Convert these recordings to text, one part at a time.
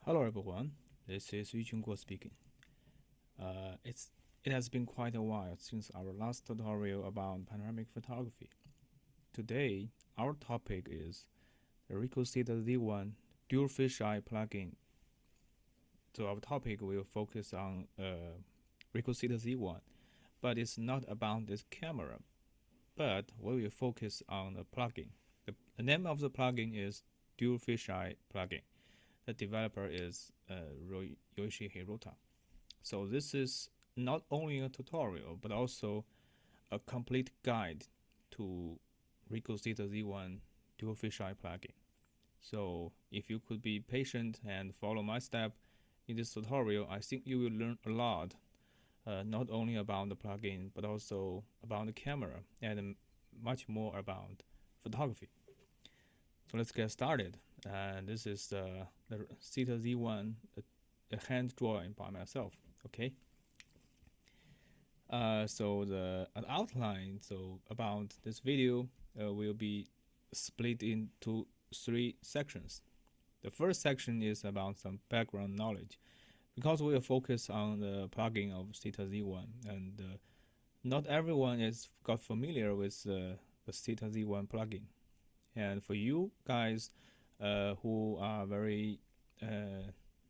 Hello everyone, this is Yoichi speaking. It has been quite a while since our last tutorial about panoramic photography. Today, our topic is the RICOH THETA Z1 DualFisheye Plugin. So our topic will focus on RICOH THETA Z1, but it's not about this camera, but we will focus on the plugin. The name of the plugin is DualFisheye Plugin. The developer is Yoichi Hirota. So this is not only a tutorial, but also a complete guide to RICOH THETA Z1 DualFisheye plugin. So if you could be patient and follow my step in this tutorial, I think you will learn a lot, not only about the plugin, but also about the camera and much more about photography. So let's get started. This is the THETA Z1 hand drawing by myself. Okay. So the outline about this video will be split into 3 sections. The first section is about some background knowledge, because we will focus on the plugin of THETA Z1, and not everyone is got familiar with the THETA Z1 plugin. And for you guys who are very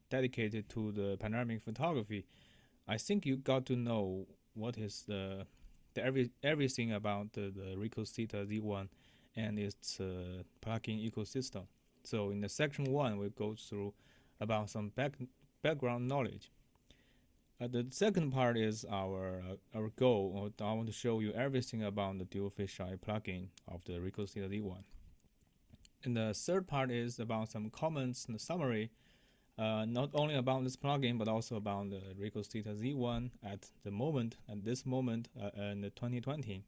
dedicated to the panoramic photography, I think you got to know what is everything about the RICOH THETA Z1 and its plugin ecosystem. So in the section 1, we go through about some background knowledge. The second part is our goal. I want to show you everything about the DualFisheye plugin of the RICOH THETA Z1. And the third part is about some comments and summary, not only about this plugin, but also about the RICOH THETA Z1 at this moment in 2020,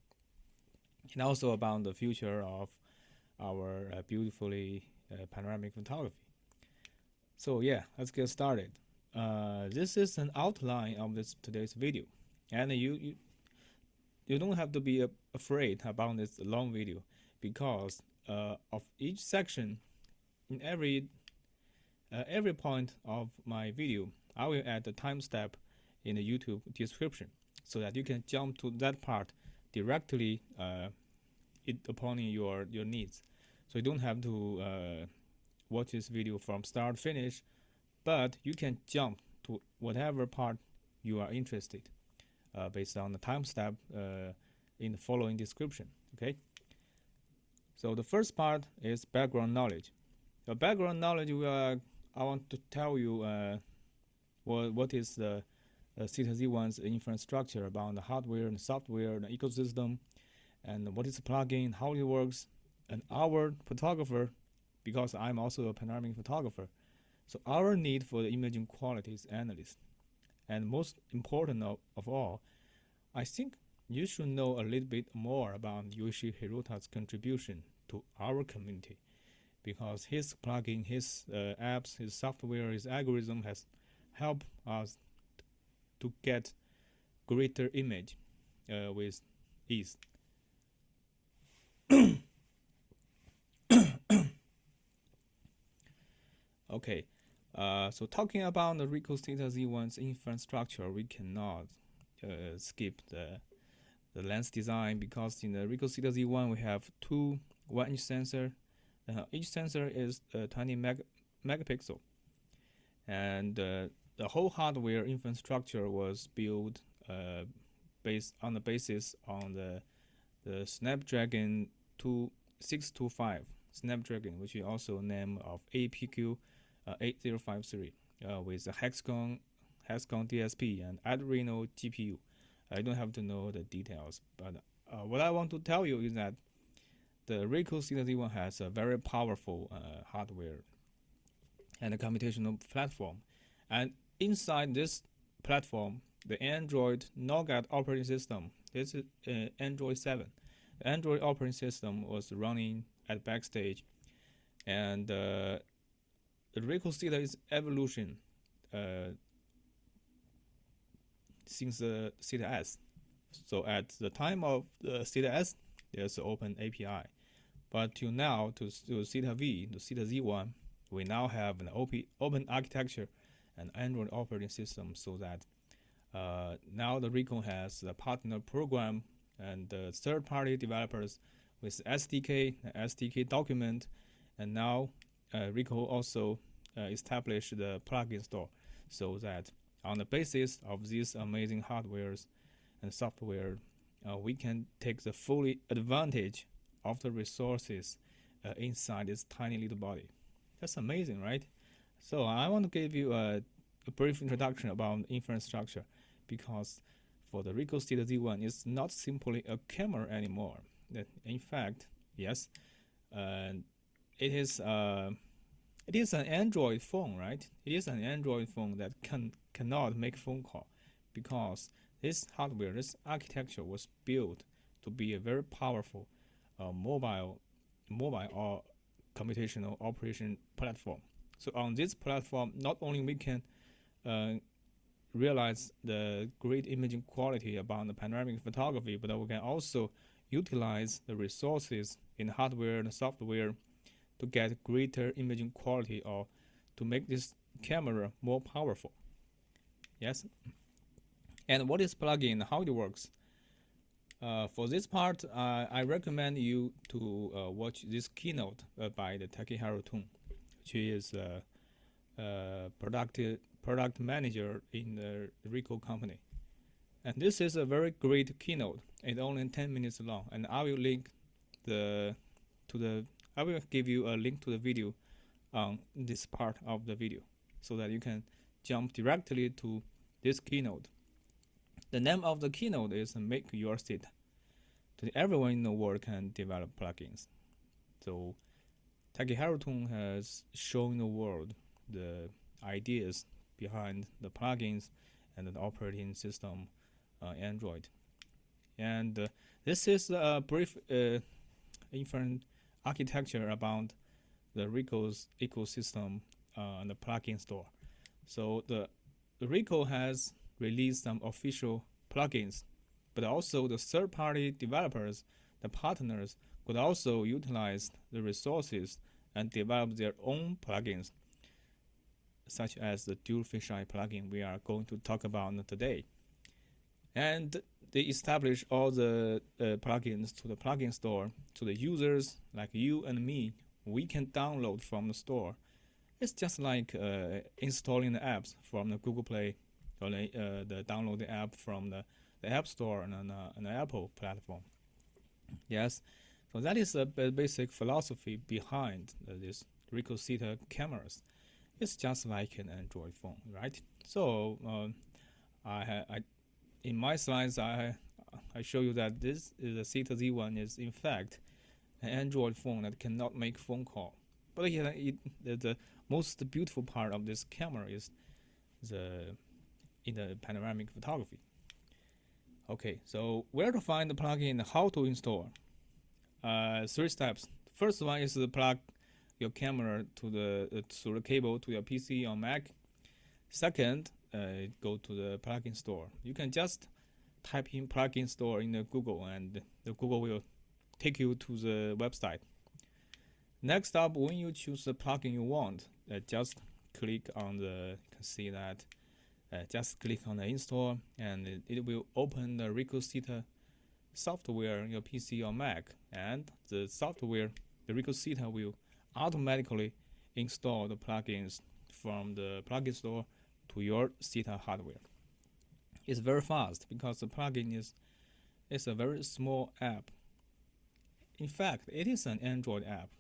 and also about the future of our beautifully panoramic photography. So yeah, let's get started. This is an outline of today's video, and you don't have to be afraid about this long video, because of each section, in every point of my video, I will add a timestamp in the YouTube description, so that you can jump to that part directly upon your needs. So you don't have to watch this video from start to finish, but you can jump to whatever part you are interested based on the timestamp in the following description. Okay. So the first part is background knowledge. The background knowledge, I want to tell you what is the THETA Z1's infrastructure about the hardware and software, the ecosystem, and what is the plugin, how it works, and our photographer, because I'm also a panoramic photographer, so our need for the imaging quality is analyst. And most important of all, I think you should know a little bit more about Yoichi Hirota's contribution to our community, because his plugin, his apps, his software, his algorithm has helped us to get greater image with ease. Okay, so talking about the RICOH THETA Z1's infrastructure, we cannot skip the lens design, because in the RICOH THETA Z1 we have 2 1-inch sensor. Each sensor is 20 megapixel, and the whole hardware infrastructure was built based on the basis on the Snapdragon 625 Snapdragon, which is also named of APQ 8053, with a Hexagon DSP and Adreno GPU. I don't have to know the details, but what I want to tell you is that the RICOH THETA Z1 has a very powerful hardware and a computational platform. And inside this platform, the Android Nougat operating system, this is Android 7. The Android operating system was running at backstage, and the RICOH THETA's evolution since the THETA S. So at the time of the THETA S, there's an open API. But till now, to THETA V, the THETA Z1, we now have an open architecture and Android operating system, so that now the RICOH has a partner program and third-party developers with SDK document, and now RICOH also established the plugin store, so that on the basis of these amazing hardwares and software, we can take the fully advantage of the resources inside this tiny little body. That's amazing, right? So I want to give you a brief introduction about infrastructure, because for the RICOH THETA Z1, it's not simply a camera anymore. In fact, yes, it is an Android phone, right? It is an Android phone that cannot make phone call, because this hardware, this architecture was built to be a very powerful mobile or computational operation platform. So on this platform, not only we can realize the great imaging quality about the panoramic photography, but we can also utilize the resources in hardware and software to get greater imaging quality, or to make this camera more powerful. Yes. And what is plugin? How it works? For this part, I recommend you to watch this keynote by the Takehiro Tun, which is a product manager in the RICOH company. And this is a very great keynote. It's only 10 minutes long, and I will link I will give you a link to the video on this part of the video, so that you can jump directly to this keynote. The name of the keynote is Make Your THETA. Everyone in the world can develop plugins. So Takehiro Tun has shown the world the ideas behind the plugins and the operating system Android. And this is a brief infant architecture about the RICOH's ecosystem and the plugin store. So the RICOH has released some official plugins, but also the third-party developers, the partners, could also utilize the resources and develop their own plugins, such as the DualFisheye plugin we are going to talk about today. And they establish all the plugins to the plugin store, to the users like you and me. We can download from the store. It's just like installing the apps from the Google Play, or the download the app from the App Store and an Apple platform. Yes, so that is the basic philosophy behind this RICOH THETA cameras. It's just like an Android phone, right? So in my slides, I show you that this is a THETA Z1 is in fact an Android phone that cannot make phone call. But the most beautiful part of this camera is in the panoramic photography. Okay, so where to find the plugin, how to install? 3 steps. First one is to plug your camera through the cable to your PC or Mac. Second, go to the plugin store. You can just type in plugin store in the Google, and the Google will take you to the website. Next up, when you choose the plugin you want, just click on you can see that, just click on the install, and it will open the RICOH THETA software on your PC or Mac, and the software, the RICOH THETA, will automatically install the plugins from the plugin store to your THETA hardware. It's very fast because the plugin is a very small app. In fact, it is an Android app,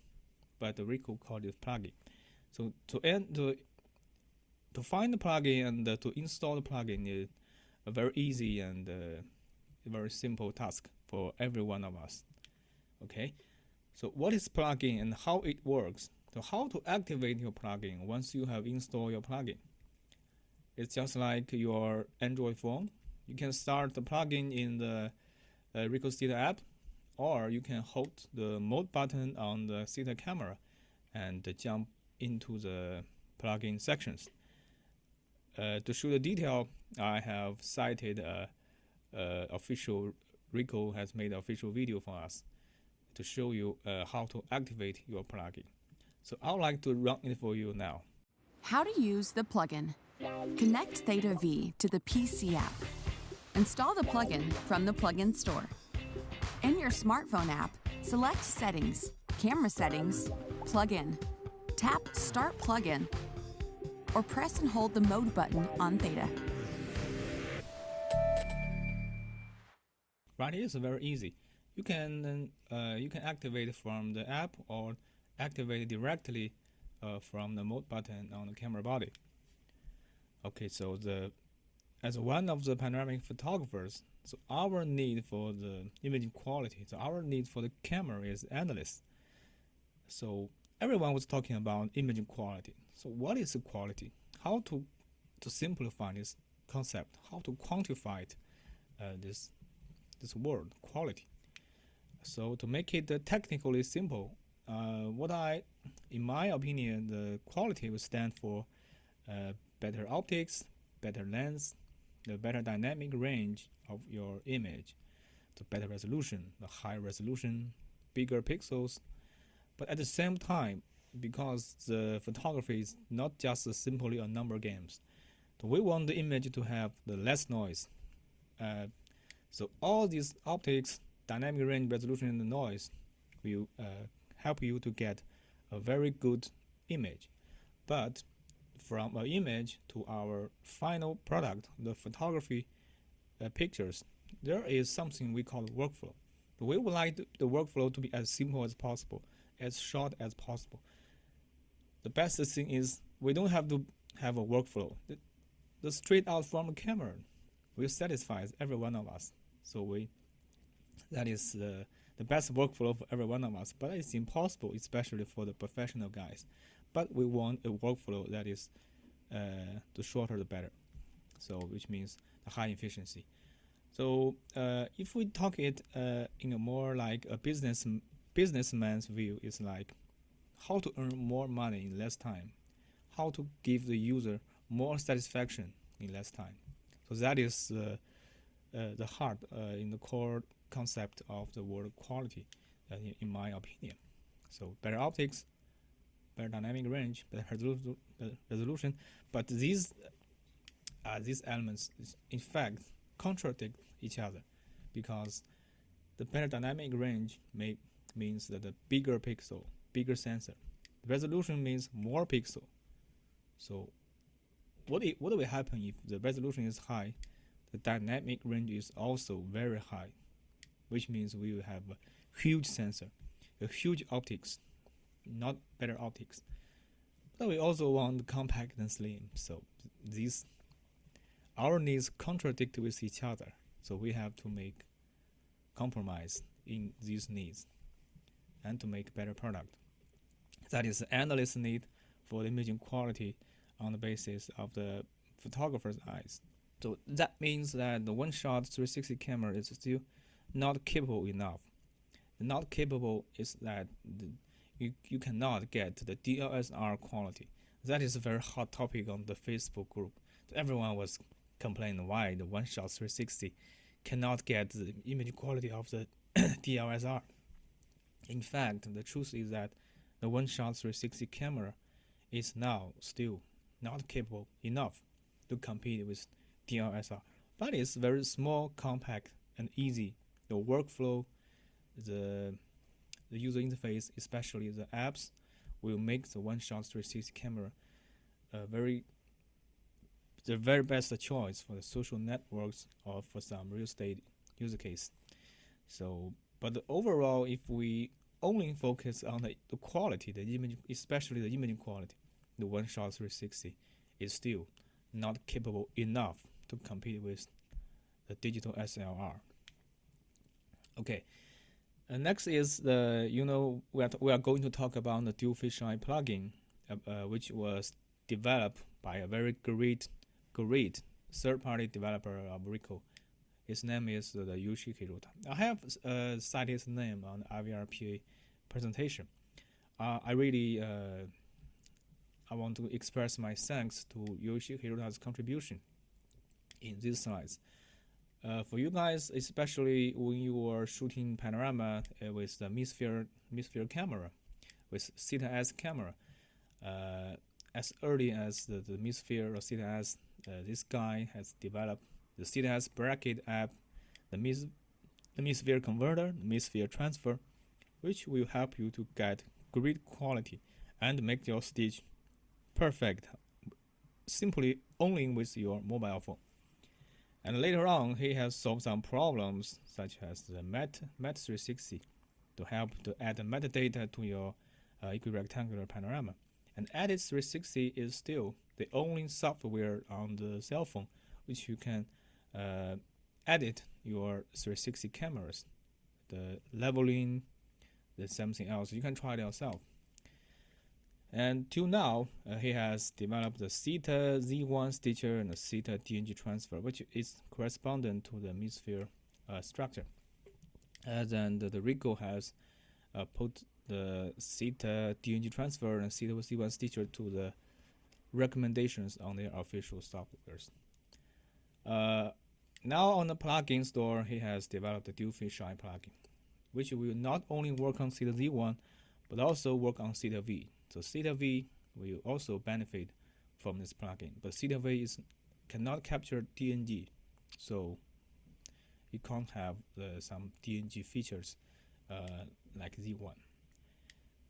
but the RICOH called it plugin. So to find the plugin and to install the plugin is a very easy and very simple task for every one of us. Okay, so what is plugin and how it works? So how to activate your plugin once you have installed your plugin? It's just like your Android phone. You can start the plugin in the RICOH THETA app, or you can hold the mode button on the THETA camera and jump into the plugin sections. To show the detail, I have cited official RICOH has made an official video for us to show you how to activate your plugin. So I would like to run it for you now. How to use the plugin. Connect THETA V to the PC app. Install the plugin from the plugin store. In your smartphone app, select Settings, Camera Settings, Plugin. Tap Start Plugin, or press and hold the Mode button on THETA. Right, it's very easy. You can activate it from the app or activate it directly from the Mode button on the camera body. Okay, so as one of the panoramic photographers, so our need for the imaging quality, so our need for the camera is endless. So everyone was talking about imaging quality. So what is the quality? How to simplify this concept? How to quantify it? This word quality. So to make it technically simple, in my opinion, the quality will stand for better optics, better lens, the better dynamic range of your image, the better resolution, the high resolution, bigger pixels. But at the same time, because the photography is not just simply a number games, so we want the image to have the less noise. So all these optics, dynamic range, resolution, and the noise will help you to get a very good image. But from an image to our final product, the photography pictures, there is something we call workflow. We would like the workflow to be as simple as possible, as short as possible. The best thing is we don't have to have a workflow. The straight out from a camera will satisfy every one of us. So that is the best workflow for every one of us. But it's impossible, especially for the professional guys. But we want a workflow that is the shorter the better. So which means the high efficiency. So if we talk it in a more like a businessman's view, it's like how to earn more money in less time, how to give the user more satisfaction in less time. So that is the heart in the core concept of the word quality, in my opinion. So better optics, better dynamic range, better resolution. But these elements, in fact, contradict each other, because the better dynamic range means that the bigger pixel, bigger sensor. Resolution means more pixel. So what will happen if the resolution is high? The dynamic range is also very high, which means we will have a huge sensor, a huge optics, not better optics. But we also want compact and slim. So our needs contradict with each other. So we have to make compromise in these needs and to make better product. That is the endless need for the imaging quality on the basis of the photographer's eyes. So that means that the one-shot 360 camera is still not capable enough. Not capable is that you cannot get the DLSR quality. That is a very hot topic on the Facebook group. Everyone was complaining why the one-shot 360 cannot get the image quality of the DLSR. In fact, the truth is that the one-shot 360 camera is now still not capable enough to compete with DLSR. But it's very small, compact, and easy. The workflow, the user interface, especially the apps, will make the one-shot 360 camera the very best choice for the social networks or for some real estate use case. So, but overall, if we only focus on the quality, the image, especially the imaging quality, the one-shot 360 is still not capable enough to compete with the digital SLR. Okay, next is we are going to talk about the DualFisheye Plugin, which was developed by a very great third-party developer of RICOH. His name is the Yoichi Hirota. I have cited his name on the IVRPA presentation. I want to express my thanks to Yoichi Hirota's contribution in these slides. For you guys, especially when you are shooting panorama with the mid-sphere camera, with THETA Z camera. As early as the Hemisphere or THETA Z, this guy has developed the THETA Z bracket app, the Hemisphere converter, the Hemisphere transfer, which will help you to get great quality and make your stitch perfect simply only with your mobile phone. And later on, he has solved some problems such as the Mat 360 to help to add metadata to your equirectangular panorama. And Edit 360 is still the only software on the cell phone which you can edit your 360 cameras, the leveling, the something else. You can try it yourself. And till now, he has developed the THETA Z1 stitcher and the THETA DNG transfer, which is correspondent to the Hemisphere structure. And then the RICOH has put the THETA DNG transfer and THETA Z1 stitcher to the recommendations on their official softwares. Now on the plugin store, he has developed the DualFisheye plugin, which will not only work on THETA Z1, but also work on THETA V. So THETA V will also benefit from this plugin, but THETA V cannot capture DNG, so you can't have some DNG features like Z1.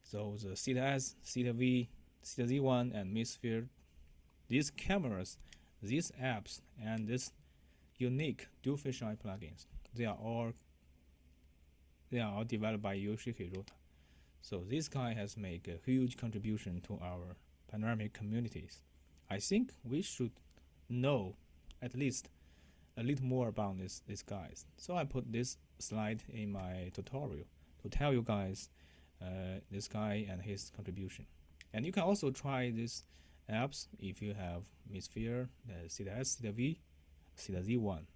So the THETA Z, THETA V, THETA Z1, and Hemisphere, these cameras, these apps, and this unique DualFisheye plugins, they are all developed by Yoichi Hirota. So this guy has made a huge contribution to our panoramic communities. I think we should know at least a little more about these guys. So I put this slide in my tutorial to tell you guys this guy and his contribution. And you can also try these apps if you have Hemisphere, THETA Z, THETA V, THETA Z1.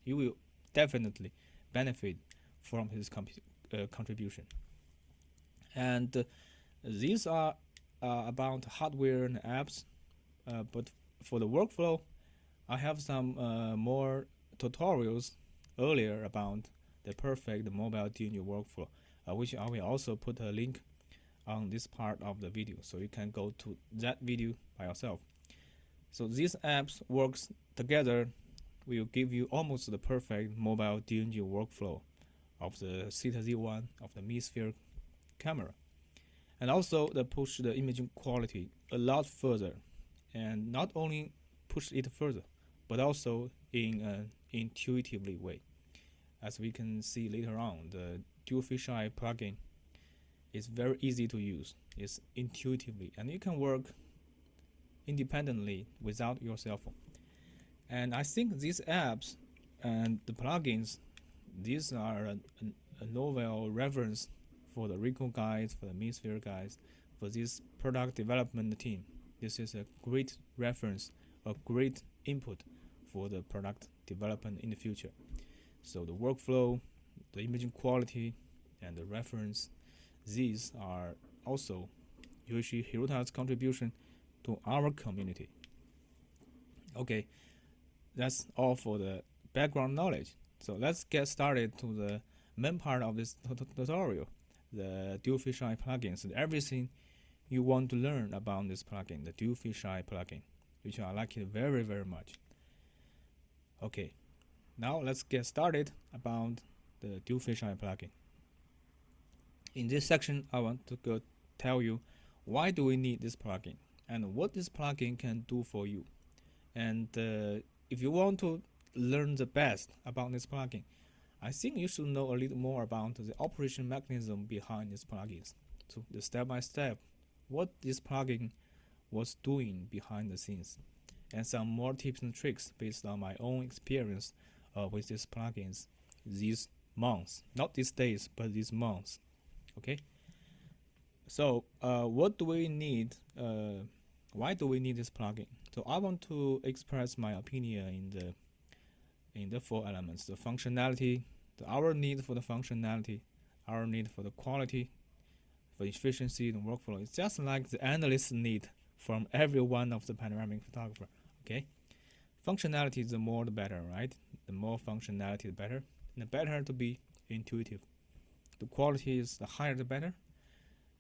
You will definitely benefit from his contribution. And these are about hardware and apps, but for the workflow, I have some more tutorials earlier about the perfect mobile DNG workflow, which I will also put a link on this part of the video, so you can go to that video by yourself. So these apps works together will give you almost the perfect mobile DNG workflow of the THETA Z1 of the Hemisphere camera, and also they push the imaging quality a lot further, and not only push it further, but also in an intuitively way. As we can see later on, the DualFisheye plugin is very easy to use. It's intuitively, and you can work independently without your cell phone. And I think these apps and the plugins, these are a novel reference for the RICOH guys, for the Hemisphere guys, for this product development team. This is a great reference, a great input for the product development in the future. So the workflow, the imaging quality, and the reference, these are also Yoichi Hirota's contribution to our community. Okay, that's all for the background knowledge. So let's get started to the main part of this tutorial, the DualFisheye plugins, and everything you want to learn about this plugin, the DualFisheye plugin, which I like it very, very much. Okay, now let's get started about the DualFisheye plugin. In this section, I want to tell you why do we need this plugin and what this plugin can do for you. And if you want to learn the best about this plugin, I think you should know a little more about the operation mechanism behind these plugins. So the step-by-step, what this plugin was doing behind the scenes, and some more tips and tricks based on my own experience with these plugins these months, not these days, but these months. Okay. So what do we need? Why do we need this plugin? So I want to express my opinion in the four elements: the functionality, our need for the functionality, our need for the quality, for efficiency and workflow. It's just like the endless need from every one of the panoramic photographer. Okay, functionality, the more the better, right? The more functionality, the better, and the better to be intuitive. The quality is the higher the better,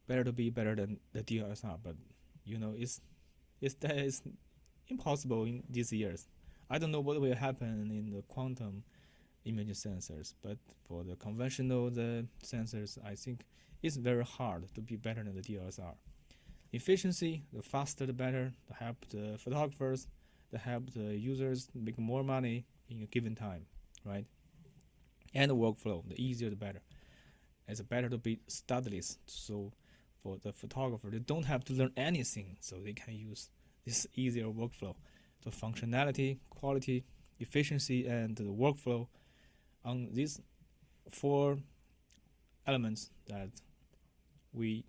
better to be better than the DSLR, but that is impossible in these years. I don't know what will happen in the quantum image sensors, but for the conventional sensors, I think it's very hard to be better than the DSLR. Efficiency, the faster the better, to help the photographers, to help the users make more money in a given time, right? And the workflow, the easier the better. It's better to be studless, so for the photographer, they don't have to learn anything, so they can use this easier workflow. So functionality, quality, efficiency, and the workflow on these 4 elements that we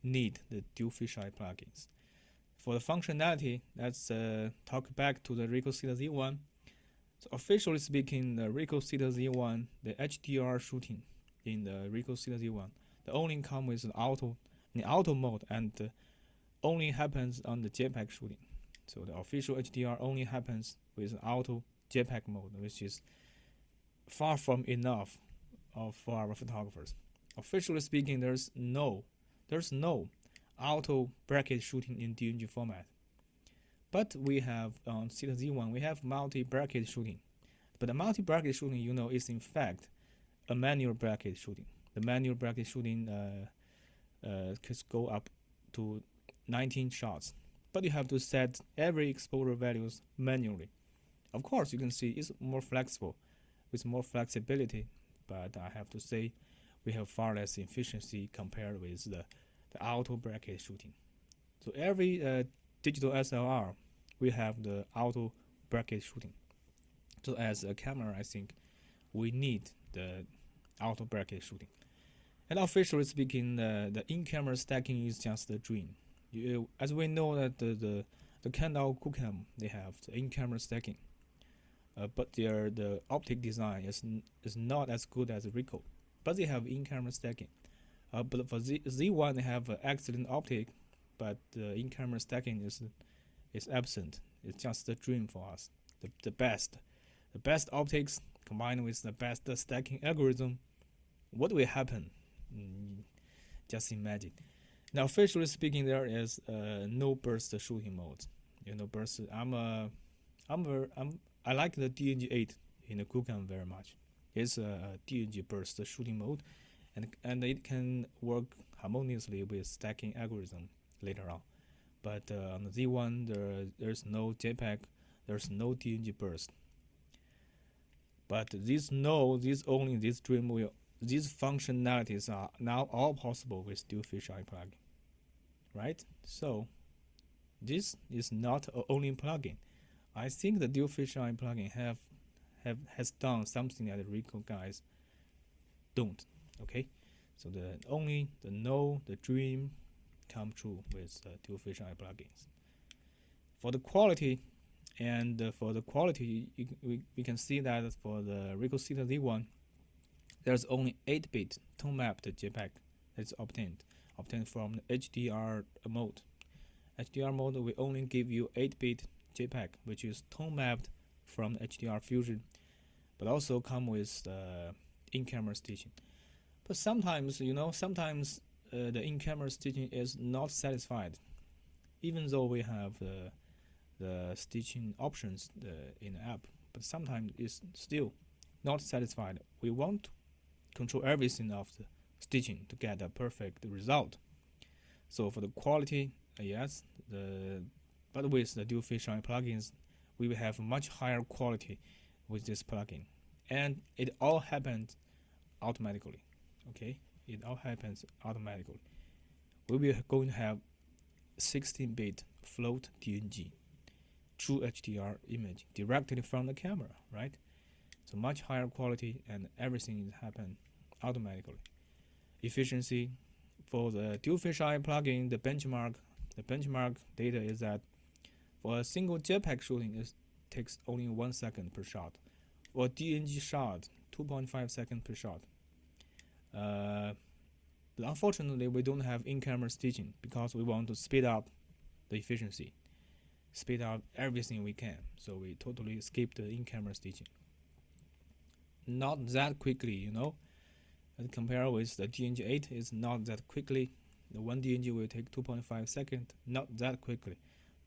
need the DualFisheye plugins. For the functionality, let's talk back to the RICOH THETA Z1. So officially speaking, the RICOH THETA Z1, the HDR shooting in the RICOH THETA Z1, the only come with an auto mode, and only happens on the JPEG shooting. So the official HDR only happens with an auto JPEG mode, which is far from enough for our photographers. Officially speaking, there's no auto bracket shooting in DNG format. But we have on THETA Z1, we have multi-bracket shooting. But the multi-bracket shooting, is in fact a manual bracket shooting. The manual bracket shooting could go up to 19 shots. But you have to set every exposure values manually. Of course, you can see it's more flexible, with more flexibility. But I have to say, we have far less efficiency compared with the auto bracket shooting. So every digital SLR, we have the auto bracket shooting. So as a camera, I think we need the auto bracket shooting. And officially speaking, the in-camera stacking is just a dream. As we know that the Canon Kucam, they have the in-camera stacking, but the optic design is not as good as RICOH, but they have in-camera stacking. But for Z1, they have excellent optic, but the in-camera stacking is absent. It's just a dream for us. The best optics combined with the best stacking algorithm. What will happen? Just imagine. Now, officially speaking, there is no burst shooting mode. Burst. I like the DNG8 in the Kucam very much. It's a DNG burst shooting mode, and it can work harmoniously with stacking algorithm later on. But on the Z1, there's no JPEG, there's no DNG burst. But these functionalities are now all possible with DualFisheye plugin, right? So this is not only plugin. I think the DualFisheye plugin has done something that the RICOH guys don't. Okay, so the dream come true with DualFisheye plugins. For the quality, we can see that for the RICOH THETA Z1, there's only 8-bit tone mapped JPEG that's obtained from the HDR mode. HDR mode will only give you 8-bit JPEG, which is tone mapped from HDR Fusion, but also come with in-camera stitching. But sometimes, the in-camera stitching is not satisfied, even though we have the stitching options in the app. But sometimes it's still not satisfied. We want to control everything of the stitching to get a perfect result. So for the quality, yes, but with the DualFisheye plugins, we will have much higher quality with this plugin, and it all happens automatically. Okay, it all happens automatically. We will going to have 16-bit float DNG, true HDR image directly from the camera, right? So much higher quality, and everything happen automatically. Efficiency for the DualFisheye plugin, the benchmark data is that for a single JPEG shooting, it takes only 1 second per shot. For a DNG shot, 2.5 seconds per shot. But unfortunately, we don't have in-camera stitching because we want to speed up the efficiency, speed up everything we can. So we totally skip the in-camera stitching. Not that quickly, and compared with the DNG8, it's not that quickly. The 1 DNG will take 2.5 seconds, not that quickly,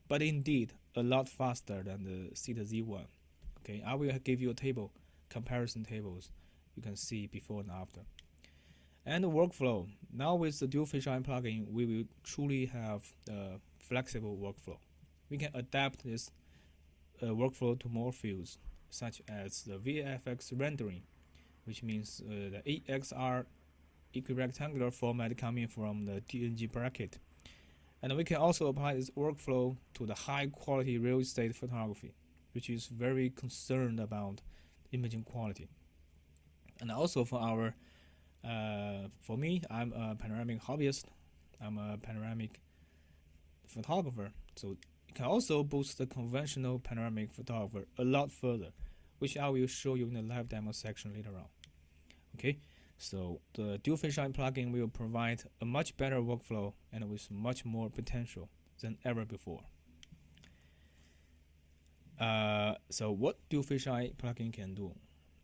but indeed a lot faster than the THETA Z1. Okay, I will give you a table, comparison tables. You can see before and after. And the workflow. Now with the DualFisheye plugin, we will truly have a flexible workflow. We can adapt this workflow to more fields, such as the VFX rendering, which means the EXR equirectangular format coming from the DNG bracket. And we can also apply this workflow to the high quality real estate photography, which is very concerned about imaging quality. And also for me, I'm a panoramic hobbyist. I'm a panoramic photographer. So it can also boost the conventional panoramic photographer a lot further, which I will show you in the live demo section later on. Okay, so the DualFisheye plugin will provide a much better workflow and with much more potential than ever before. So what DualFisheye plugin can do?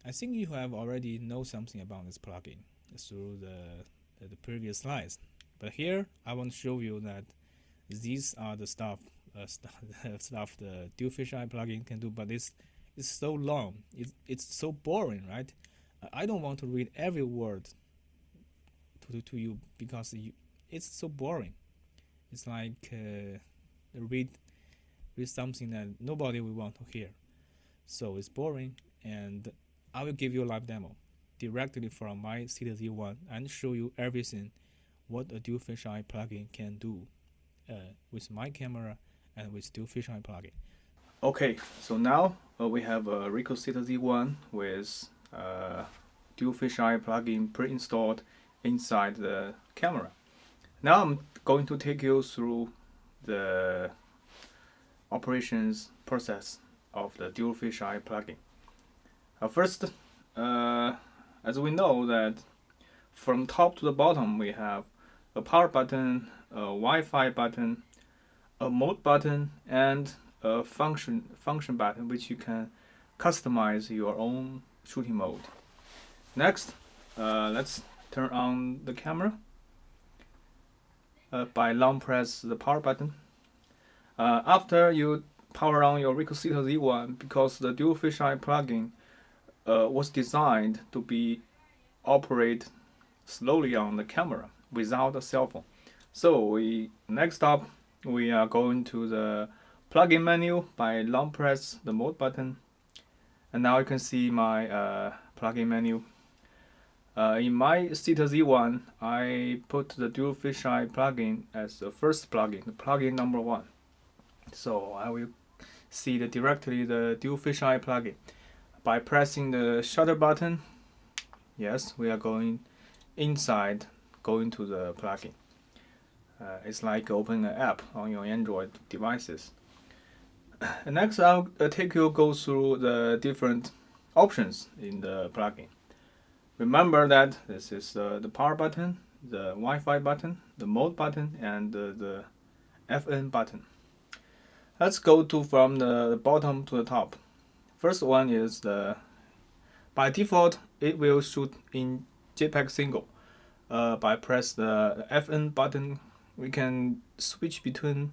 I think you have already know something about this plugin through the previous slides, but here I want to show you that these are the stuff the DualFisheye plugin can do, but it's so long, it's so boring, right? I don't want to read every word to you because it's so boring. It's like read something that nobody will want to hear. So it's boring, and I will give you a live demo directly from my THETA Z1 and show you everything what a DualFisheye plugin can do with my camera and with DualFisheye plugin. Okay, so now we have a RICOH THETA Z1 with DualFisheye plugin pre-installed inside the camera. Now I'm going to take you through the operations process of the DualFisheye plugin. First, as we know that from top to the bottom we have a power button, a Wi-Fi button, a mode button, and a function button, which you can customize your own shooting mode. Next, let's turn on the camera by long press the power button. After you power on your RICOH THETA Z1, because the DualFisheye plugin was designed to be operate slowly on the camera without a cell phone. So next up we are going to the plugin menu by long press the mode button, and now you can see my plugin menu. In my THETA Z1, I put the DualFisheye plugin as the first plugin, the plugin number 1. So I will see directly the DualFisheye plugin by pressing the shutter button. Yes, we are going inside, going to the plugin. It's like opening an app on your Android devices. Next, I'll go through the different options in the plugin. Remember that this is the power button, the Wi-Fi button, the mode button, and the FN button. Let's go from the bottom to the top. First one is by default it will shoot in JPEG single. By press the FN button, we can switch between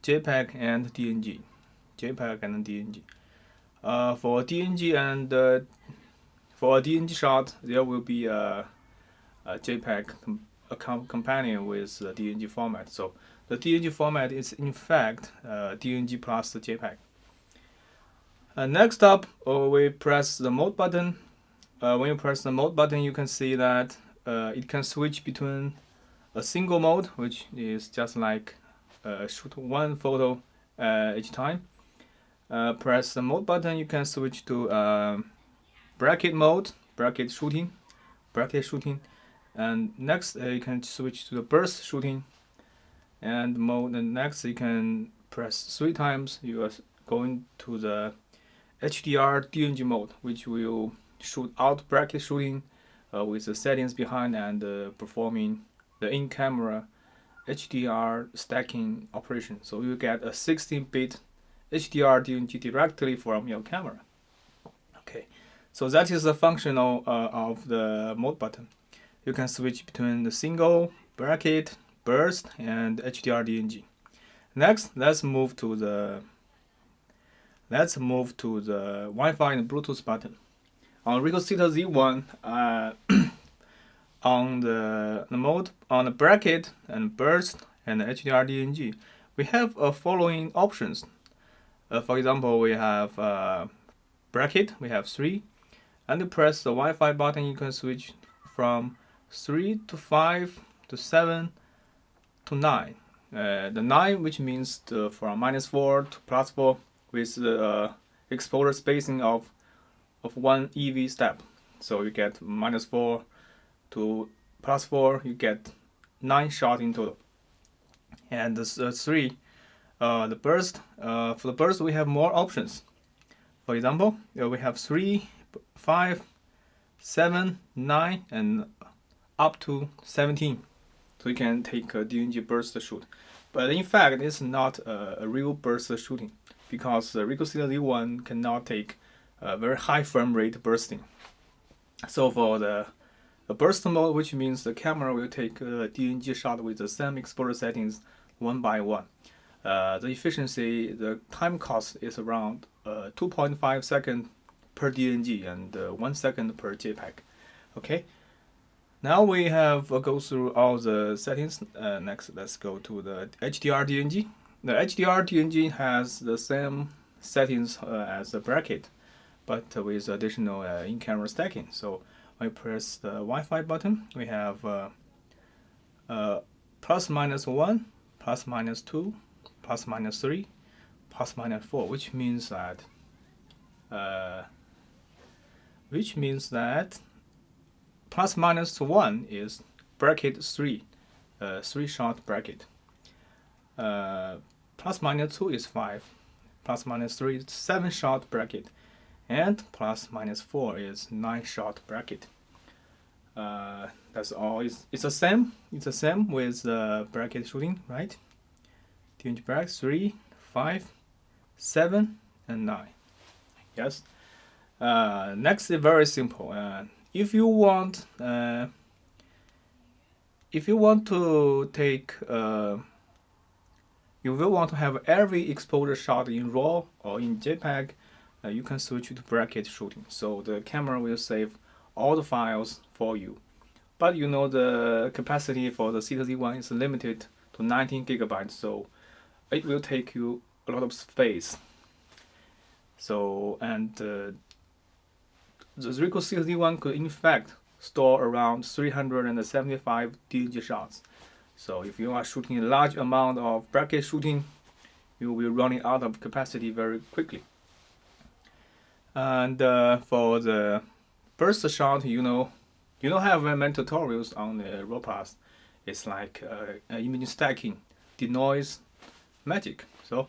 JPEG and DNG. For DNG and for a DNG shot, there will be a JPEG companion with the DNG format. So the DNG format is in fact DNG plus the JPEG. Next up, we press the mode button. When you press the mode button, you can see that it can switch between a single mode, which is just like shoot one photo each time. Press the mode button, you can switch to bracket mode, bracket shooting, and next you can switch to the burst shooting and mode. And next you can press 3 times. You are going to the HDR-DNG mode, which will shoot out bracket shooting with the settings behind and performing the in-camera HDR stacking operation. So you get a 16-bit HDR-DNG directly from your camera. Okay, so that is the functional of the mode button. You can switch between the single, bracket, burst, and HDR-DNG. Next, let's move to the Wi-Fi and Bluetooth button. On RICOH THETA Z1, on the bracket and burst and HDR-DNG, we have following options. For example, we have bracket, we have 3, and you press the Wi-Fi button, you can switch from 3 to 5 to 7 to 9. The 9, which means from -4 to +4, with the exposure spacing of 1 EV step. So you get -4 to +4, you get 9 shots in total. And the 3, the burst. For the burst, we have more options. For example, we have 3, 5, 7, 9, and up to 17. So you can take a DNG burst shoot. But in fact, it's not a real burst shooting, because the RICOH THETA Z1 cannot take a very high frame rate bursting. So for the burst mode, which means the camera will take a DNG shot with the same exposure settings one by one. The efficiency, the time cost is around 2.5 seconds per DNG and 1 second per JPEG. Okay. Now we have go through all the settings. Next, let's go to the HDR-DNG. The HDR-DNG has the same settings as the bracket, but with additional in-camera stacking. So when I press the Wi-Fi button, we have ±1, ±2, ±3, ±4, which means that ±1 is bracket 3, 3-shot bracket. ±2 is 5, ±3 is 7-shot bracket, and ±4 is 9-shot bracket. That's all. It's the same. It's the same with bracket shooting, right? DNG bracket 3, 5, 7, and 9. Yes. Next is very simple. If you want to take, you will want to have every exposure shot in RAW or in JPEG, you can switch to bracket shooting. So the camera will save all the files for you. But you know the capacity for the THETA Z1 is limited to 19 gigabytes, so it will take you a lot of space. So, and the RICOH THETA Z1 could in fact store around 375 DNG shots. So if you are shooting a large amount of bracket shooting, you will be running out of capacity very quickly. And for the burst shot, you don't have many tutorials on the RAW Plus. It's like image stacking, denoise magic. So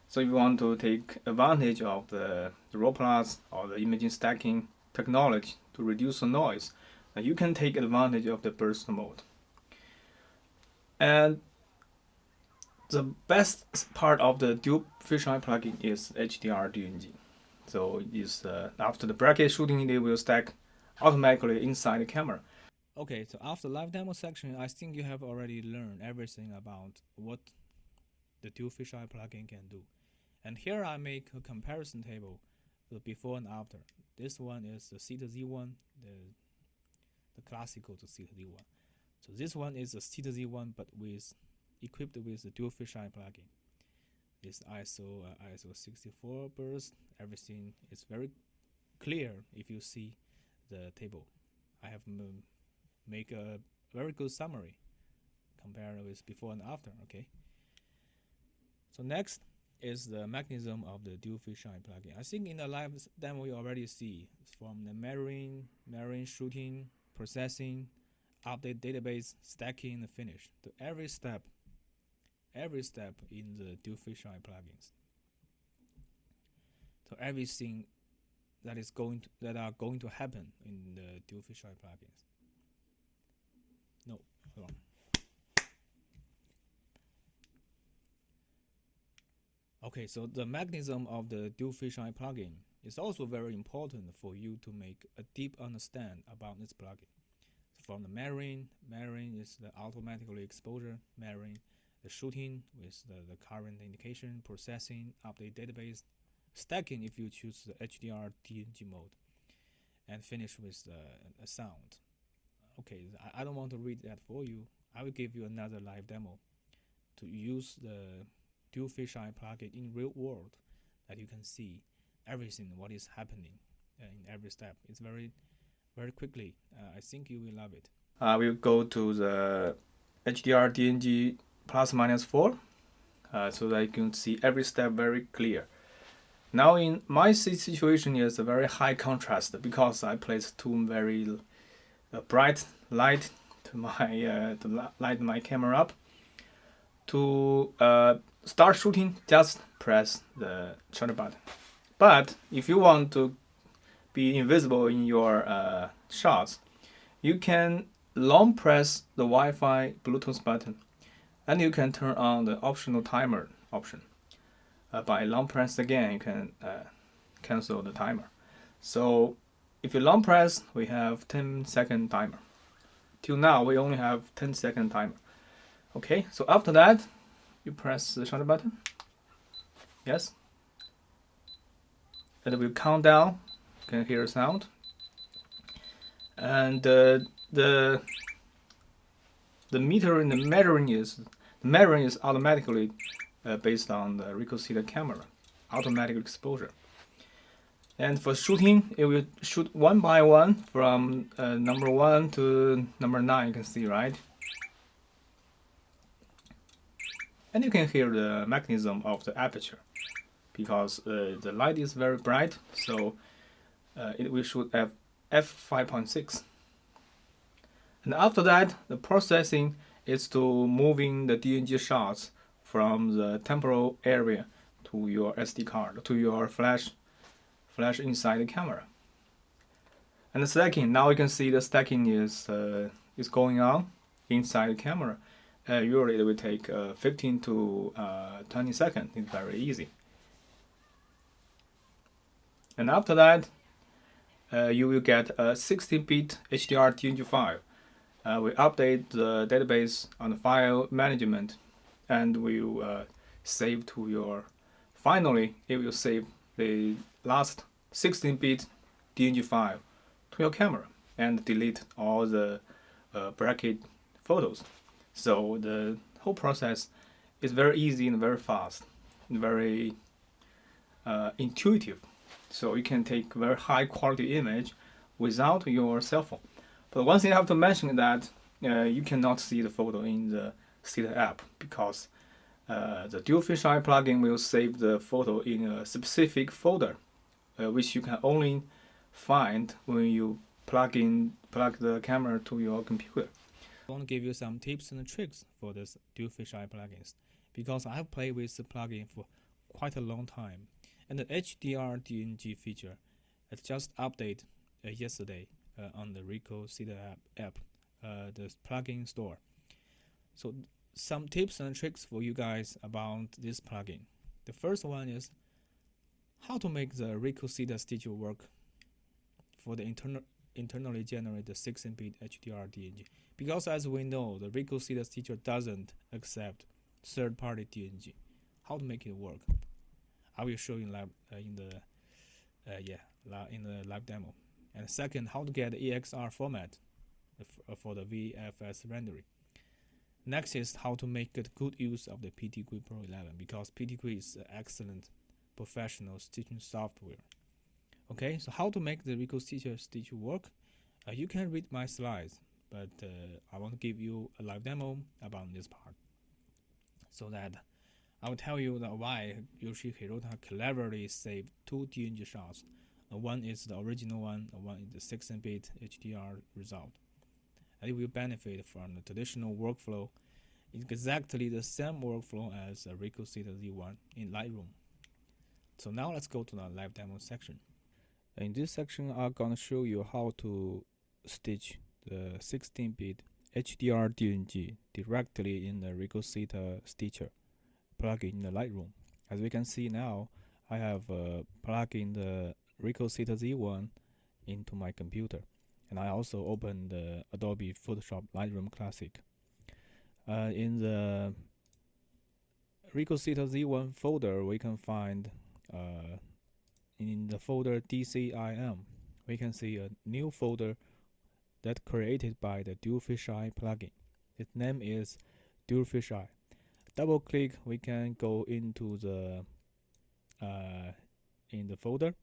if you want to take advantage of the RAW Plus or the image stacking technology to reduce the noise, you can take advantage of the burst mode. And the best part of the DualFisheye plugin is HDR-DNG. So it's after the bracket shooting, they will stack automatically inside the camera. Okay, so after live demo section, I think you have already learned everything about what the DualFisheye plugin can do. And here I make a comparison table, the before and after. This one is the THETA Z1, the classical to THETA Z1. So this one is the THETA Z1, but equipped with the DualFisheye plugin. This ISO 64 burst, everything is very clear if you see the table. I have make a very good summary compared with before and after. Okay. So next is the mechanism of the DualFisheye plugin. I think in the live demo you already see from the mirroring, shooting, processing, update database, stacking, and finish. To every step in the DualFisheye plugins. So everything that are going to happen in the DualFisheye plugins. No, hold on. Okay, so the mechanism of the DualFisheye plugin is also very important for you to make a deep understand about this plugin. from the mirroring. Mirroring is the automatically exposure, mirroring the shooting with the current indication, processing, update database, stacking if you choose the HDR-DNG mode, and finish with the sound. Okay, I don't want to read that for you. I will give you another live demo to use the DualFisheye plugin in real world, that you can see everything what is happening in every step. It's very quickly. I think you will love it. I will go to the HDR-DNG ±4 so that you can see every step very clear. Now in my situation is a very high contrast because I placed two very bright light to light my camera up. To start shooting, just press the shutter button. But if you want to be invisible in your shots, you can long press the Wi-Fi Bluetooth button, and you can turn on the optional timer option. By long press again, you can cancel the timer. So if you long press, we have 10-second timer. Till now, we only have 10-second timer. Okay, so after that, you press the shutter button. Yes. And it will count down. You can hear a sound. And the meter in the measuring is automatically based on the RICOH THETA camera, automatic exposure. And for shooting, it will shoot one by one from number 1 to number 9. You can see, right? And you can hear the mechanism of the aperture because the light is very bright, so it will shoot at f5.6. And after that, the processing is to moving the DNG shots from the temporal area to your SD card, to your flash inside the camera. And the stacking, now you can see the stacking is going on inside the camera. Usually it will take 15 to 20 seconds. It's very easy. And after that, you will get a 16-bit HDR-DNG file. We update the database on the file management, and we will save to your. Finally, it will save the last 16-bit DNG file to your camera and delete all the bracket photos. So the whole process is very easy and very fast, and very intuitive. So you can take very high quality image without your cell phone. But one thing I have to mention is that you cannot see the photo in the THETA app because the DualFisheye plugin will save the photo in a specific folder, which you can only find when you plug the camera to your computer. I want to give you some tips and tricks for this DualFisheye plugins because I have played with the plugin for quite a long time, and the HDR-DNG feature has just updated yesterday on the RICOH THETA app, the plugin store. So some tips and tricks for you guys about this plugin. The first one is how to make the RICOH THETA stitcher work for the internally generated 16-bit HDR-DNG. Because as we know, the RICOH THETA stitcher doesn't accept third-party DNG. How to make it work? I will show you in the live demo. And second, how to get the EXR format for the VFS rendering. Next is how to make good use of the PTGui Pro 11 because PTGui is an excellent professional stitching software. Okay, so how to make the RICOH stitcher work? You can read my slides, but I want to give you a live demo about this part, so that I will tell you that why Yoichi Hirota cleverly saved two DNG shots. One is the original one, one is the 16-bit HDR result. And it will benefit from the traditional workflow. It's exactly the same workflow as the RICOH THETA Z1 in Lightroom. So now let's go to the live demo section. In this section, I'm going to show you how to stitch the 16-bit HDR-DNG directly in the RICOH THETA stitcher plugin in the Lightroom. As we can see now, I have plugged in the RICOH THETA Z1 into my computer, And I also opened the Adobe Photoshop Lightroom Classic. In the RICOH THETA Z1 folder, we can find in the folder DCIM, we can see a new folder that created by the DualFisheye Plugin. Its name is DualFisheye. Double click, we can go into the in the folder,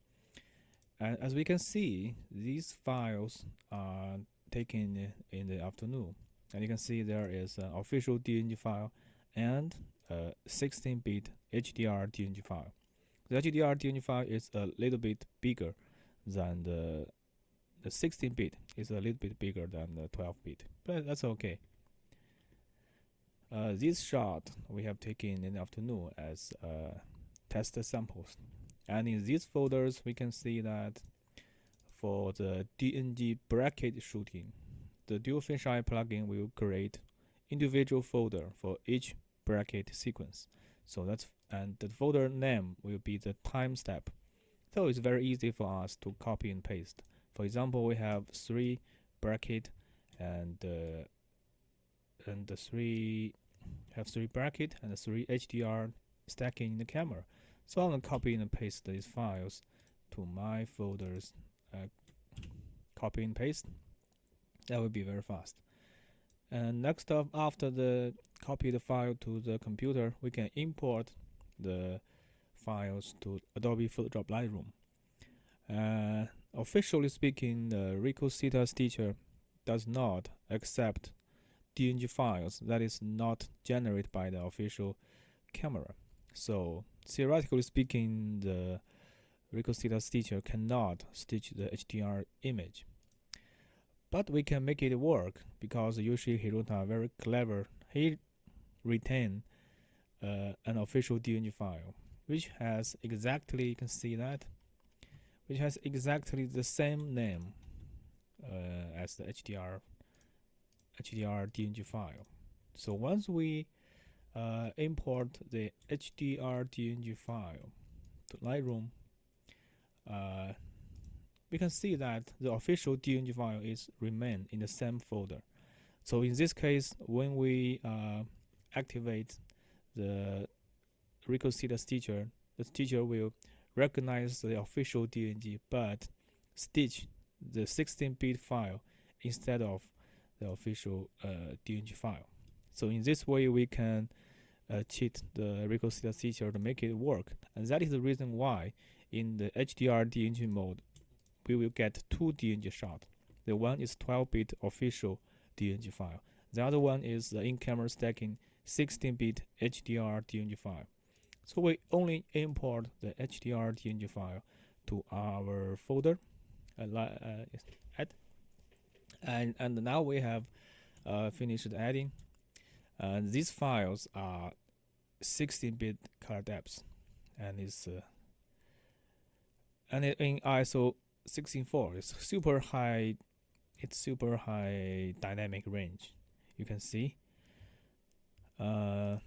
and as we can see, these files are taken in the afternoon, and you can see there is an official DNG file and a 16-bit HDR-DNG file. The HDR-DNG file is a little bit bigger than the 16-bit is a little bit bigger than the 12-bit, but that's okay. This shot we have taken in the afternoon as test samples, and in these folders we can see that for the DNG bracket shooting, the DualFisheye plugin will create individual folder for each bracket sequence. So that's, and the folder name will be the time step. So it's very easy for us to copy and paste. For example, we have 3 bracket and the 3 bracket and 3 HDR stacking in the camera. So I'm gonna copy and paste these files to my folders. Copy and paste. That will be very fast. And next up, after the copy the file to the computer, we can import the files to Adobe Photoshop Lightroom. Officially speaking, the RICOH THETA Stitcher does not accept DNG files that is not generated by the official camera. So theoretically speaking, the RICOH THETA Stitcher cannot stitch the HDR image. But we can make it work because Yoichi Hirota very clever. He retained an official DNG file, which has exactly, you can see that, which has exactly the same name as the HDR DNG file. So once we import the HDR DNG file to Lightroom, we can see that the official DNG file is remain in the same folder. So in this case, when we activate the RICOH THETA Stitcher, the Stitcher will recognize the official DNG but stitch the 16-bit file instead of the official DNG file. So in this way, we can cheat the RICOH THETA Stitcher to make it work, and that is the reason why in the HDR DNG mode we will get 2 DNG shots. The one is 12-bit official DNG file. The other one is the in-camera stacking 16-bit HDR DNG file. So we only import the HDR DNG file to our folder, add, and now we have finished adding. These files are 16-bit color depths, and it's and in ISO 16:4, it's super high. It's super high dynamic range. You can see the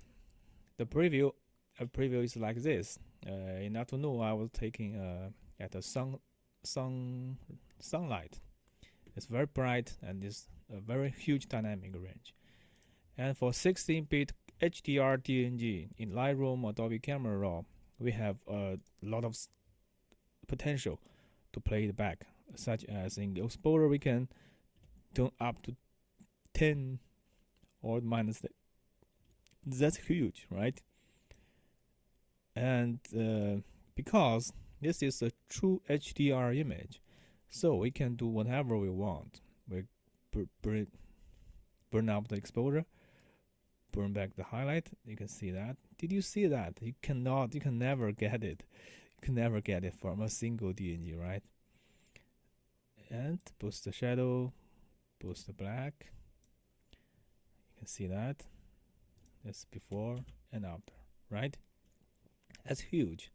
preview. A preview is like this. In afternoon, I was taking at the sunlight. It's very bright and it's a very huge dynamic range. And for 16-bit HDR DNG in Lightroom or Adobe Camera Raw, we have a lot of potential to play it back, such as in the exposure we can turn up to 10 or minus. That's huge, right? And because this is a true HDR image, so we can do whatever we want. We burn up the exposure, burn back the highlight. You can see that. Did you see that? You can never get it. You can never get it from a single DNG, right? And boost the shadow, boost the black. You can see that. That's before and after, right? That's huge.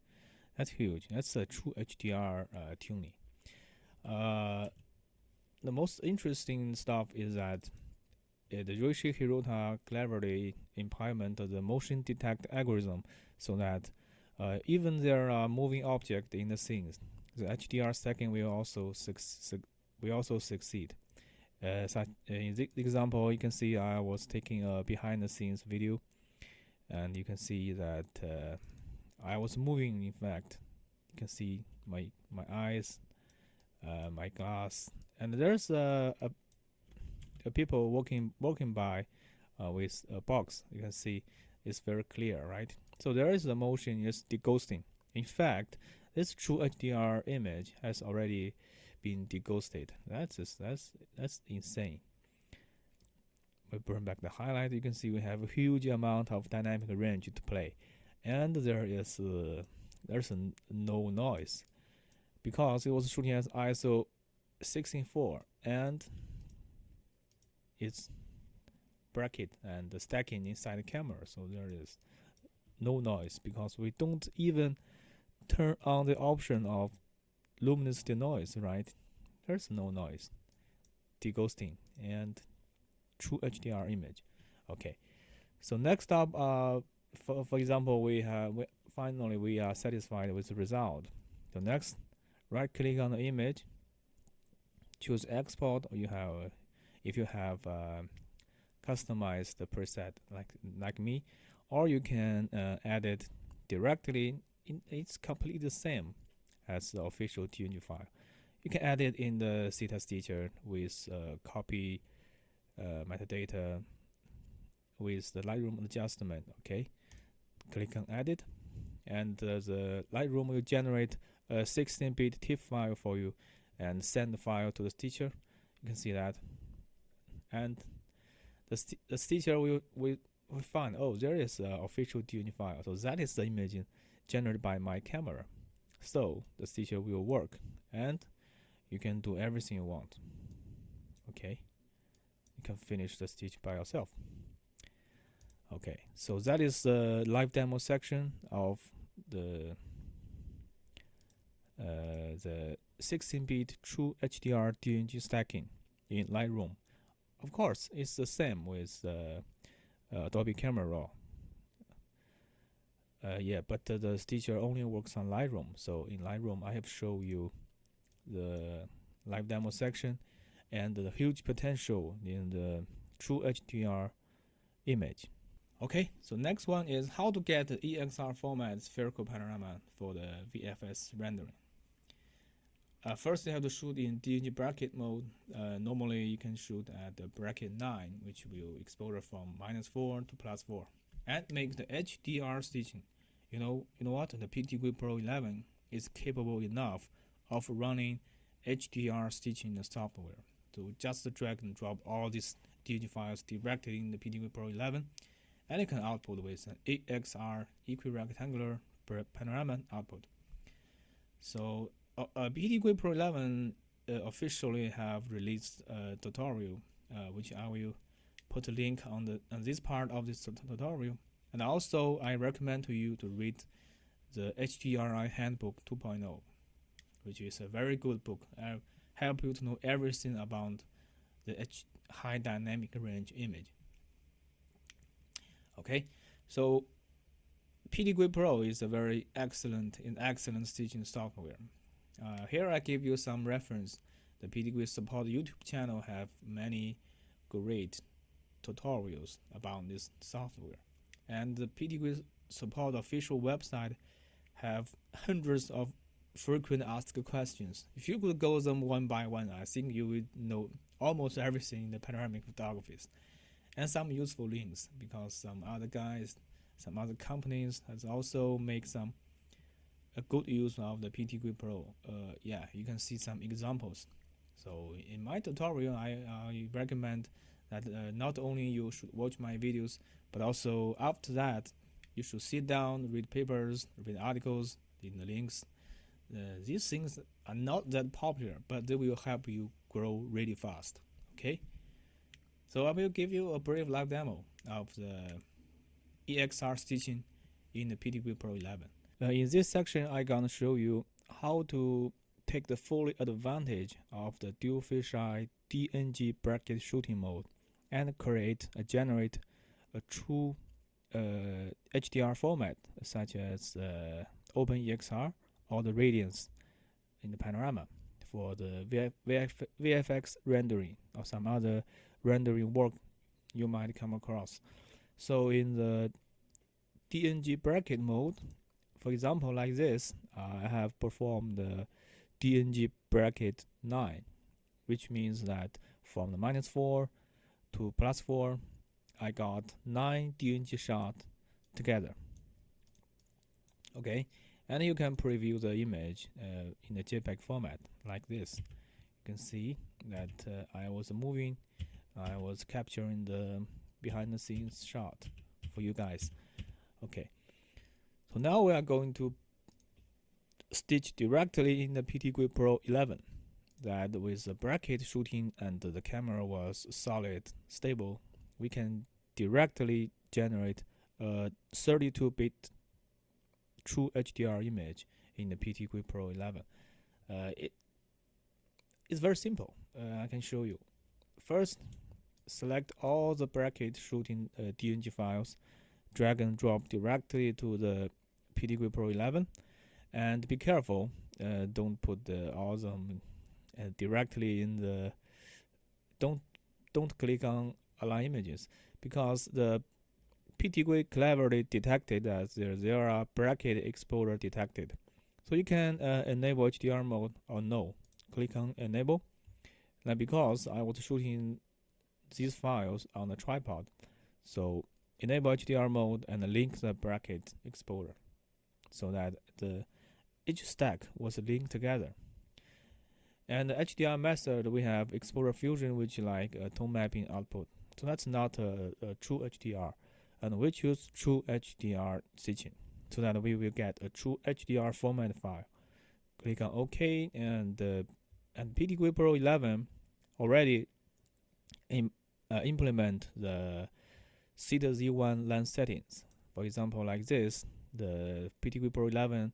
That's huge. That's a true HDR tuning. The most interesting stuff is that the Yoichi Hirota cleverly implemented the motion detect algorithm so that even there are moving objects in the scenes, the HDR stacking will also we also succeed. In this example, you can see I was taking a behind-the-scenes video, and you can see that I was moving. In fact, you can see my eyes, my glass, and there's a people walking by with a box. You can see it's very clear, right? So there is a motion, is deghosting. In fact, this true HDR image has already been deghosted. That's insane. We bring back the highlight. You can see we have a huge amount of dynamic range to play, and there's no noise because it was shooting as ISO 16:4 and it's bracket and stacking inside the camera, so there is no noise because we don't even turn on the option of luminous denoise, right? There's no noise, deghosting, and true HDR image. Okay, so next up, for example, we finally we are satisfied with the result. So next, right click on the image, choose export, or if you have customized the preset like me, or you can add it directly. It's completely the same as the official DNG file. You can add it in the THETA Stitcher with copy metadata with the Lightroom adjustment. Okay, click on edit, and the Lightroom will generate a 16-bit TIFF file for you and send the file to the Stitcher. You can see that, and the Stitcher will find, oh, there is an official DNG file, so that is the image generated by my camera. So the Stitcher will work, and you can do everything you want. Okay, you can finish the stitch by yourself. Okay, so that is the live demo section of the 16-bit true HDR DNG stacking in Lightroom. Of course, it's the same with Adobe Camera Raw. But the Stitcher only works on Lightroom. So in Lightroom, I have shown you the live demo section and the huge potential in the true HDR image. Okay, so next one is how to get the EXR format spherical panorama for the VFS rendering. First, you have to shoot in DNG bracket mode. Normally, you can shoot at the bracket 9, which will exposure from -4 to +4, and make the HDR stitching. You know what? The PTGui Pro 11 is capable enough of running HDR stitching in the software. So just drag and drop all these DNG files directly in the PTGui Pro 11, and it can output with an EXR equirectangular panorama output. So PTGui Pro 11 officially have released a tutorial, which I will put a link on this part of this tutorial. And also, I recommend to you to read the HDRI Handbook 2.0, which is a very good book. I'll help you to know everything about the high dynamic range image. Okay, so PTGui Pro is a very excellent stitching software. Here I give you some reference. The PTGui support YouTube channel have many great tutorials about this software, and the PTGui support official website have hundreds of frequent asked questions. If you could go them one by one, I think you would know almost everything in the panoramic photography, and some useful links, because some other companies has also make some a good use of the PTGui Pro. You can see some examples. So in my tutorial, I recommend that not only you should watch my videos, but also after that, you should sit down, read papers, read articles, read the links. These things are not that popular, but they will help you grow really fast. Okay? So I will give you a brief live demo of the EXR stitching in the PTGui Pro 11. In this section, I'm gonna show you how to take the full advantage of the DualFisheye DNG bracket shooting mode and generate a true HDR format such as OpenEXR or the radiance in the panorama. for the VFX rendering or some other rendering work you might come across. So in the DNG bracket mode, for example, like this, I have performed the DNG bracket 9, which means that from the -4 to +4, I got 9 DNG shots together. Okay, and you can preview the image in the JPEG format like this. You can see that I was moving, I was capturing the behind the scenes shot for you guys. Okay, so now we are going to stitch directly in the PTGui Pro 11. That with the bracket shooting and the camera was solid, stable, we can directly generate a 32-bit true HDR image in the PTGui Pro 11. It's very simple. I can show you. First, select all the bracket shooting DNG files, drag and drop directly to the PTGui Pro 11, and be careful. Don't put all of them directly in the. Don't click on align images, because the PTGui cleverly detected that there are bracket exposure detected. So you can enable HDR mode or no. Click on enable. Now because I was shooting these files on a tripod, so enable HDR mode and link the bracket exposure so that each stack was linked together. And the HDR method, we have exposure fusion, which like a tone mapping output. So that's not a true HDR. And we choose true HDR stitching so that we will get a true HDR format file. Click on OK, and PTGui Pro 11 already implement the THETA Z1 lens settings. For example, like this, the PTGui Pro 11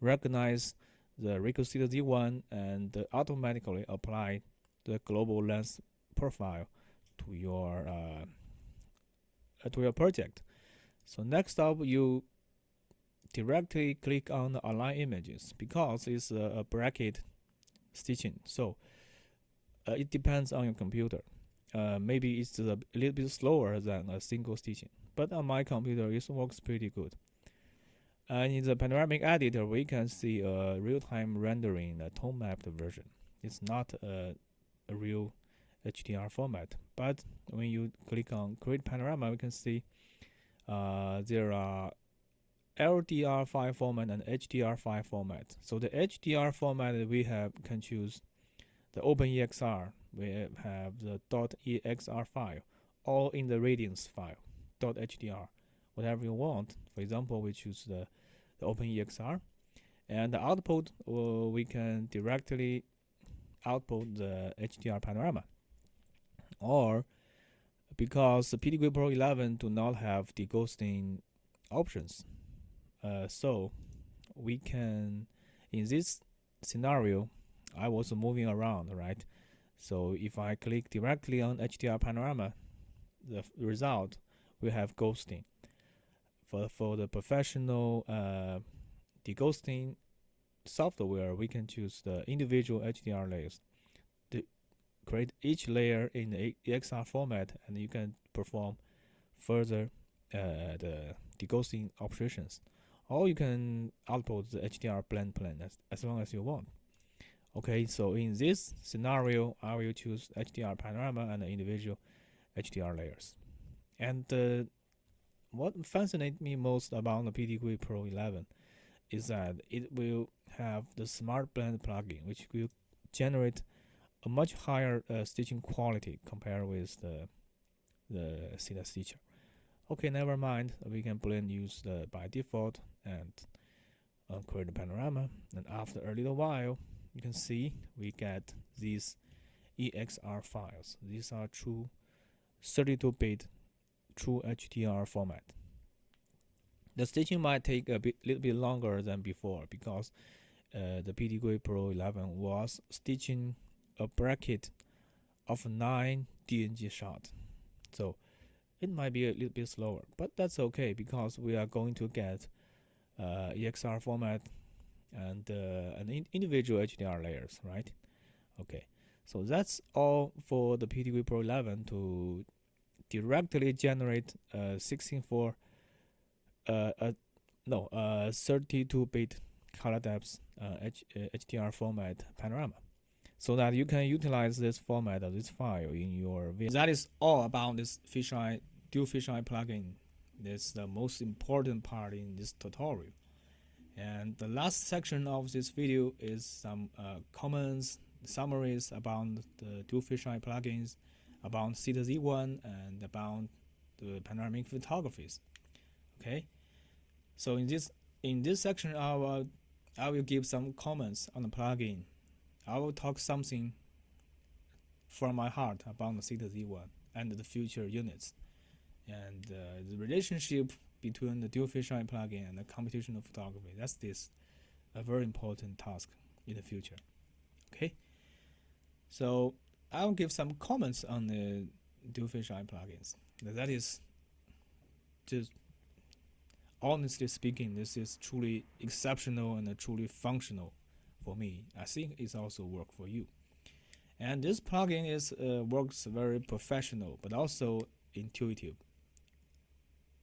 recognize the RICOH THETA Z1 and automatically apply the global lens profile to your project. So next up, you directly click on the align images because it's a bracket stitching. So it depends on your computer. Maybe it's a little bit slower than a single stitching, but on my computer it works pretty good. And in the panoramic editor, we can see a real-time rendering, a tone mapped version. It's not a real HDR format, but when you click on create panorama, we can see there are LDR5 format and HDR5 format. So the HDR format we can choose the OpenEXR. We have the .exr file, all in the radiance file, .hdr, whatever you want. For example, we choose the OpenEXR, and the output we can directly output the HDR panorama. Or because the PTGui Pro 11 do not have deghosting options, so we can, in this scenario, I was moving around, right? So if I click directly on HDR panorama, the result will have ghosting. For the professional deghosting software, we can choose the individual HDR layers. Create each layer in the EXR format, and you can perform further the deghosting operations. Or you can output the HDR blend plan as long as you want. Okay, so in this scenario, I will choose HDR panorama and the individual HDR layers. And what fascinates me most about the PTGui Pro 11 is that it will have the Smart Blend plugin, which will generate a much higher stitching quality compared with the THETA stitcher. Okay, never mind. We can blend use by default and create a panorama. And after a little while, you can see we get these EXR files. These are true 32-bit true HDR format. The stitching might take little bit longer than before because the PTGui Pro 11 was stitching a bracket of 9 DNG shots. So it might be a little bit slower, but that's okay because we are going to get EXR format and individual HDR layers, right? Okay, so that's all for the PTGui Pro 11 to directly generate 16:4 32-bit color depth HDR format panorama, so that you can utilize this format of this file in your video. That is all about this DualFisheye plugin. This is the most important part in this tutorial. And the last section of this video is some comments, summaries about the DualFisheye plugins, about THETA Z1, and about the panoramic photographies. Okay, so in this section, I will give some comments on the plugin. I will talk something from my heart about the THETA Z1 and the future units, and the relationship between the DualFisheye plugin and the computational photography. That's a very important task in the future. Okay, so I'll give some comments on the DualFisheye plugins. That is just, honestly speaking, this is truly exceptional and truly functional for me. I think it's also work for you. And this plugin works very professional, but also intuitive.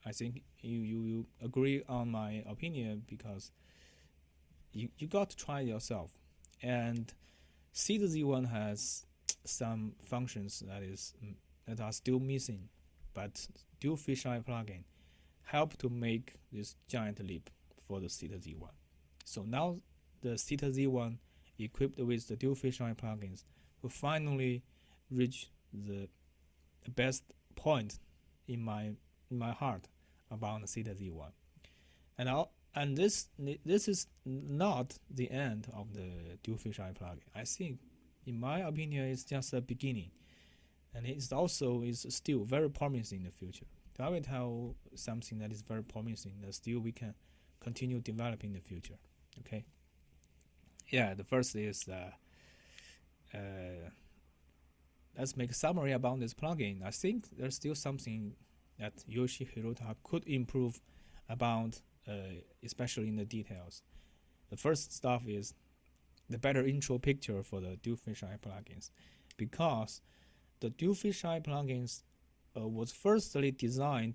I think you agree on my opinion, because you got to try it yourself. And THETA Z1 has some functions that are still missing, but DualFisheye plugin help to make this giant leap for the THETA Z1. So now the THETA Z1 equipped with the DualFisheye plugins will finally reach the best point in my heart about the THETA Z1. And this is not the end of the DualFisheye plugin. I think, in my opinion, it's just a beginning, and it's also still very promising in the future. So I will tell something that is very promising that still we can continue developing in the future. Okay. Yeah, the first is let's make a summary about this plugin. I think there's still something that Yoichi Hirota could improve about, especially in the details. The first stuff is the better intro picture for the DualFisheye plugins, because the DualFisheye plugins was firstly designed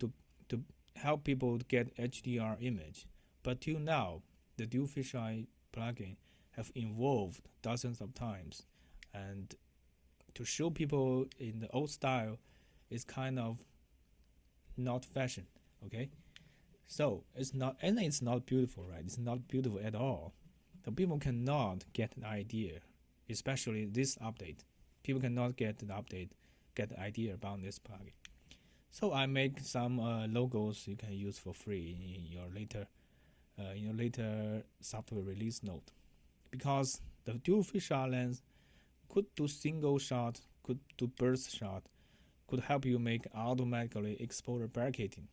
to help people get HDR image, but till now the DualFisheye plugin have evolved dozens of times, and to show people in the old style is kind of not fashion. Okay, so it's not beautiful, right? It's not beautiful at all. The people cannot get an idea, especially this update. People cannot get the idea about this plugin. So I make some logos you can use for free in your later software release note, because the DualFisheye lens could do single shot, could do burst shot, could help you make automatically exposure barricading,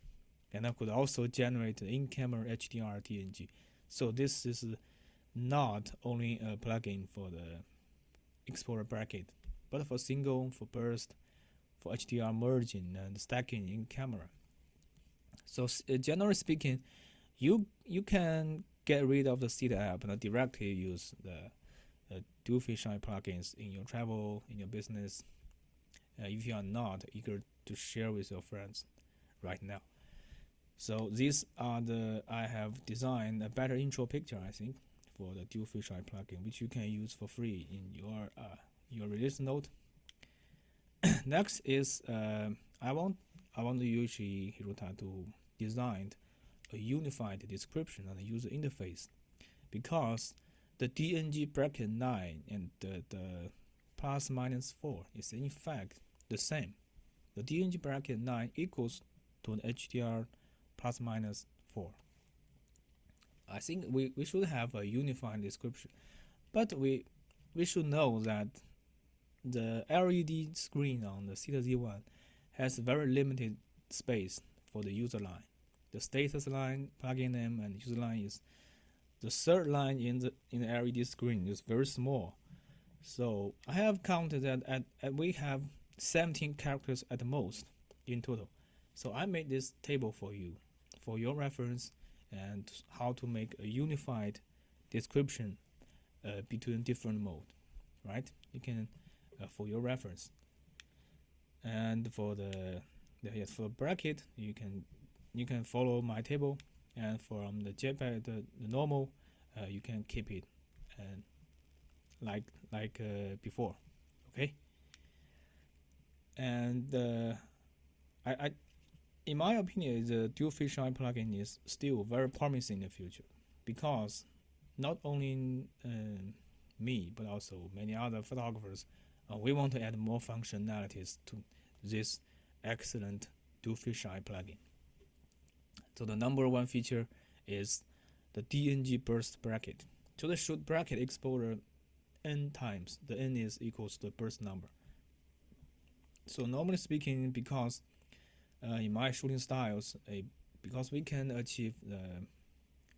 and that could also generate in-camera HDR-DNG. So this is not only a plugin for the exposure barricade, but for single, for burst, for HDR merging and stacking in camera. So generally speaking, you can get rid of the THETA app and directly use the DualFisheye plugins in your travel, in your business, if you are not eager to share with your friends right now. So these are I have designed a better intro picture, I think, for the DualFisheye plugin, which you can use for free in your release note. Next is I want Yoichi Hirota to design a unified description and user interface, because the DNG bracket 9 and the ±4 is in fact the same. The DNG bracket 9 equals to an HDR ±4. I think we should have a unified description, but we should know that the LED screen on the THETA Z1 has very limited space for the user line. The status line, plugin name, and user line is the third line in the LED screen is very small. So I have counted that we have 17 characters at the most in total. So I made this table for you, for your reference, and how to make a unified description between different modes. right? You can for your reference. And for for bracket, you can follow my table, and from the JPEG, the normal, you can keep it and like before, okay? And I in my opinion, the DualFisheye plugin is still very promising in the future, because not only me but also many other photographers, we want to add more functionalities to this excellent DualFisheye plugin. So the number one feature is the DNG burst bracket. So the shoot bracket exposure n times. The n is equals to the burst number. So normally speaking, because in my shooting styles, because we can achieve the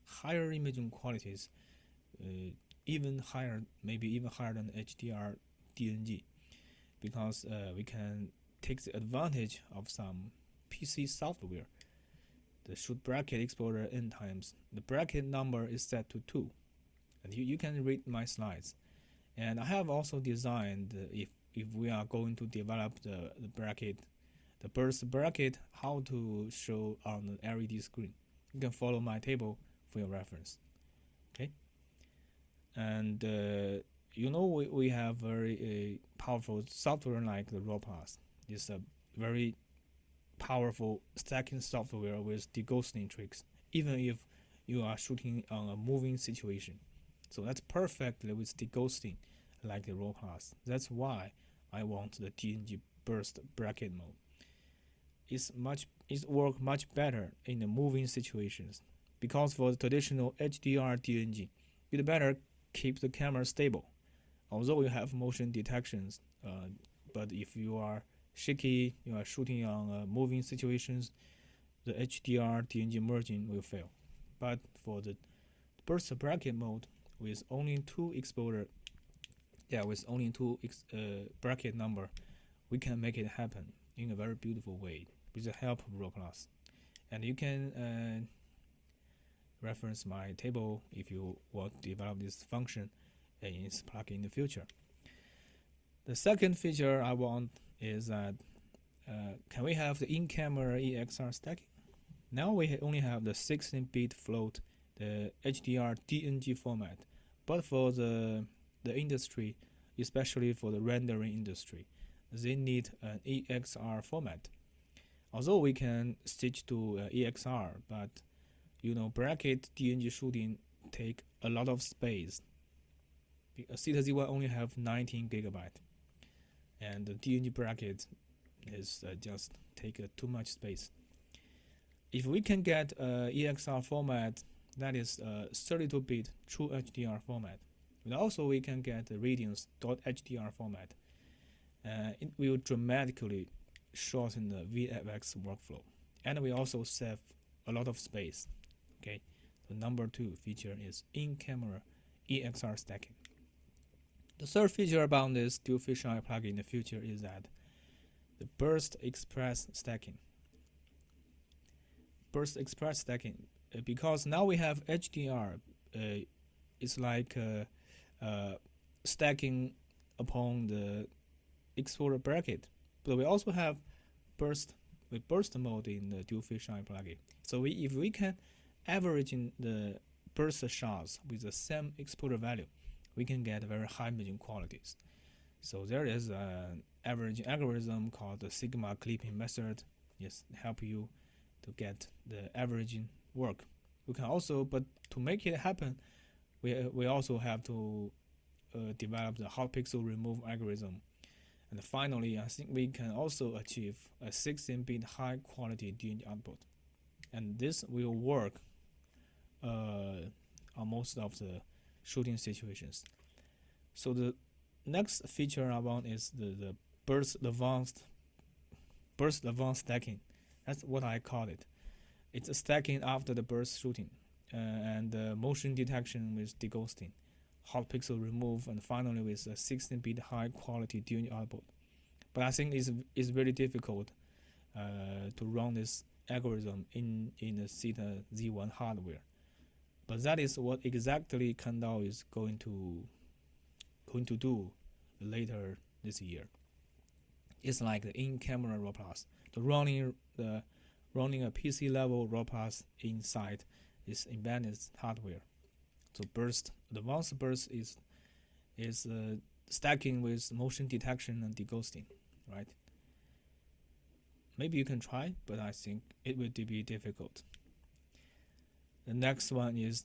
higher imaging qualities, even higher, maybe even higher than HDR-DNG, because we can take the advantage of some PC software. The shoot bracket exposure n times. The bracket number is set to 2, and you can read my slides. And I have also designed, if we are going to develop the bracket, the burst bracket, how to show on the LED screen. You can follow my table for your reference. Okay. And we have very powerful software like the RICOH. It's a very powerful stacking software with deghosting tricks, even if you are shooting on a moving situation. So that's perfectly with deghosting like the RICOH. That's why I want the DNG burst bracket mode. It works much better in the moving situations, because for the traditional HDR-DNG, you'd better keep the camera stable. Although you have motion detections, but if you are shaky, you are shooting on moving situations, the HDR-DNG merging will fail. But for the burst bracket mode, with only two bracket number, we can make it happen in a very beautiful way with the help of RICOH. And you can reference my table if you want to develop this function in this plugin in the future. The second feature I want is that can we have the in-camera EXR stacking? Now we only have the 16-bit float, the HDR-DNG format, but for the industry, especially for the rendering industry, they need an EXR format. Although we can stitch to EXR, but bracket DNG shooting take a lot of space. THETA Z1 only have 19 gigabyte, and the DNG bracket is just take too much space. If we can get EXR format, that is 32-bit true HDR format, and also we can get the radiance.hdr format, it will dramatically shorten the VFX workflow, and we also save a lot of space. Okay, the number 2 feature is in-camera EXR stacking. The third feature about this DualFisheye plugin in the future is that the burst express stacking. Burst express stacking, because now we have HDR, it's like stacking upon the exposure bracket, but we also have burst mode in the DualFisheye plugin. So if we can average in the burst shots with the same exposure value, we can get very high imaging qualities. So there is an averaging algorithm called the sigma clipping method. Yes, help you to get the averaging work. We can also, but to make it happen, we also have to develop the hot pixel remove algorithm. And finally, I think we can also achieve a 16-bit high quality DNG output. And this will work on most of the shooting situations. So the next feature I want is the burst advanced stacking. That's what I call it. It's a stacking after the burst shooting, and motion detection with deghosting, hot pixel remove, and finally with a 16-bit high quality DNG output. But I think it's very difficult to run this algorithm in the THETA Z1 hardware. But that is what exactly Kandao is going to do later this year. It's like the in-camera RAW plus. The running a PC level RAW plus inside is embedded hardware. So advanced burst is stacking with motion detection and deghosting, right? Maybe you can try, but I think it will be difficult. The next one is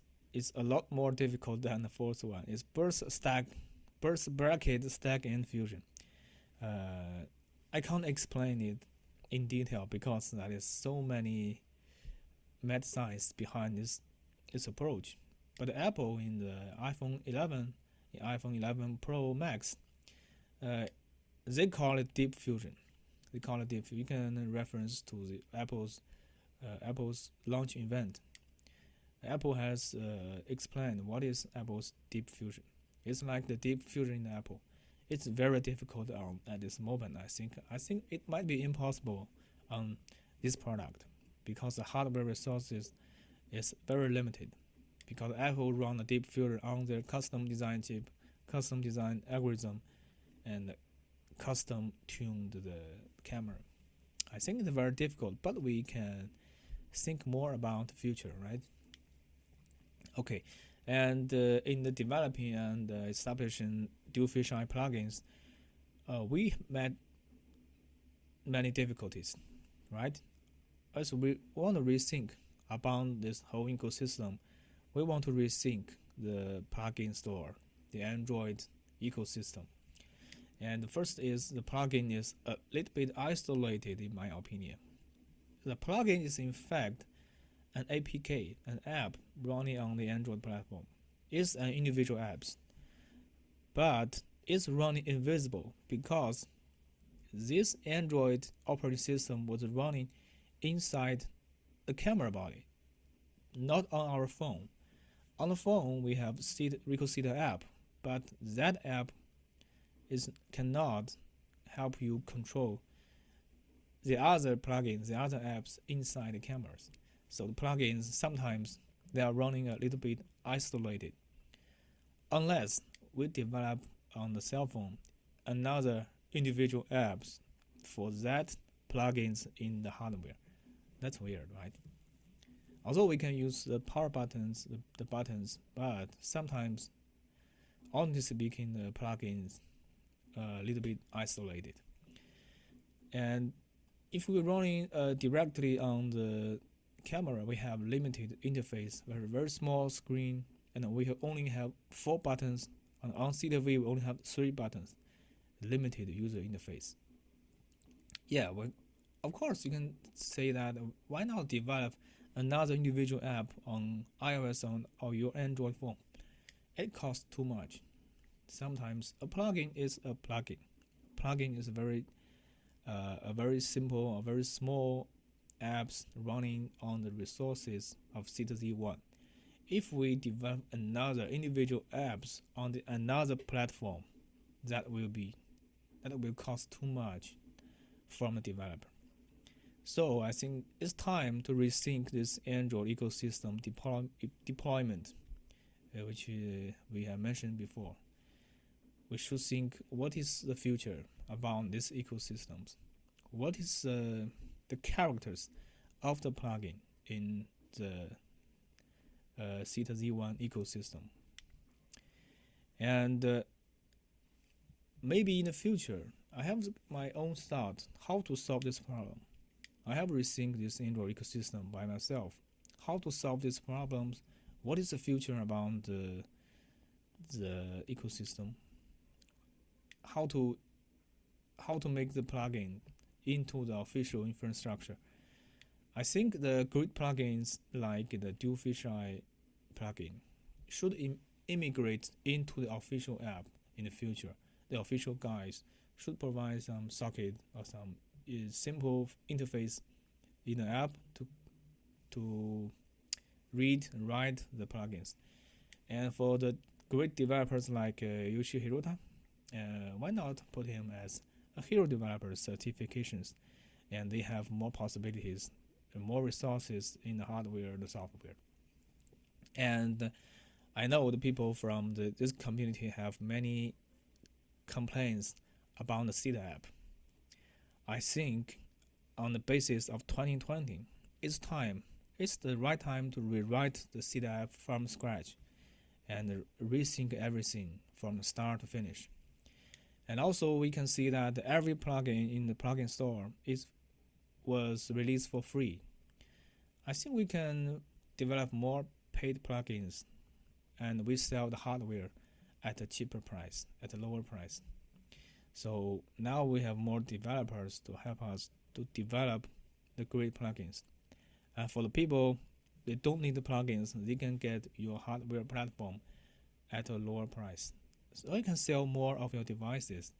a lot more difficult than the first one. It's burst bracket stack and fusion. I can't explain it in detail because there is so many mad science behind this approach. But Apple in the iPhone 11, the iPhone 11 Pro Max, they call it deep fusion. They call it deep. You can reference to the Apple's launch event. Apple has explained what is Apple's deep fusion. It's like the deep fusion in Apple. It's very difficult at this moment. I think it might be impossible on this product because the hardware resources is very limited. Because Apple run the deep fusion on their custom design chip, custom design algorithm, and custom tuned the camera. I think it's very difficult, but we can think more about the future, right? Okay, and in the developing and establishing DualFisheye plugins, we met many difficulties, right? As we want to rethink about this whole ecosystem, we want to rethink the plugin store, the Android ecosystem. And the first is the plugin is a little bit isolated in my opinion. The plugin is in fact an APK, an app running on the Android platform. It's an individual app, but it's running invisible because this Android operating system was running inside the camera body, not on our phone. On the phone, we have RICOH THETA app, but that app cannot help you control the other plugins, the other apps inside the cameras. So the plugins, sometimes they are running a little bit isolated. Unless we develop on the cell phone another individual apps for that plugins in the hardware. That's weird, right? Although we can use the power buttons, the buttons, but sometimes, honestly speaking, the plugins are a little bit isolated. And if we're running directly on the camera, we have limited interface, very small screen, and we only have 4 buttons. On THETA V, we only have 3 buttons, limited user interface. Yeah, well, of course, you can say that why not develop another individual app on iOS or your Android phone? It costs too much. Sometimes a plugin is a plugin. Plugin is a very simple, a very small apps running on the resources of THETA Z1. If we develop another individual apps on another platform, that will cost too much from the developer. So I think it's time to rethink this Android ecosystem deployment, which we have mentioned before. We should think what is the future about these ecosystems. What is the characters of the plugin in the THETA Z1 ecosystem. And maybe in the future, I have my own thought how to solve this problem. I have rethink this Android ecosystem by myself. How to solve these problems? What is the future about the ecosystem? How to make the plugin into the official infrastructure? I think the great plugins like the DualFisheye plugin should immigrate into the official app in the future. The official guides should provide some socket or some simple interface in the app to read and write the plugins. And for the great developers like Yoichi Hirota, why not put him as a hero developer certifications, and they have more possibilities and more resources in the hardware and the software. And I know the people from this community have many complaints about the THETA app. I think on the basis of 2020, it's the right time to rewrite the THETA app from scratch and rethink everything from the start to finish. And also we can see that every plugin in the plugin store was released for free. I think we can develop more paid plugins, and we sell the hardware at a cheaper price, at a lower price. So now we have more developers to help us to develop the great plugins. And for the people, they don't need the plugins, they can get your hardware platform at a lower price. So you can sell more of your devices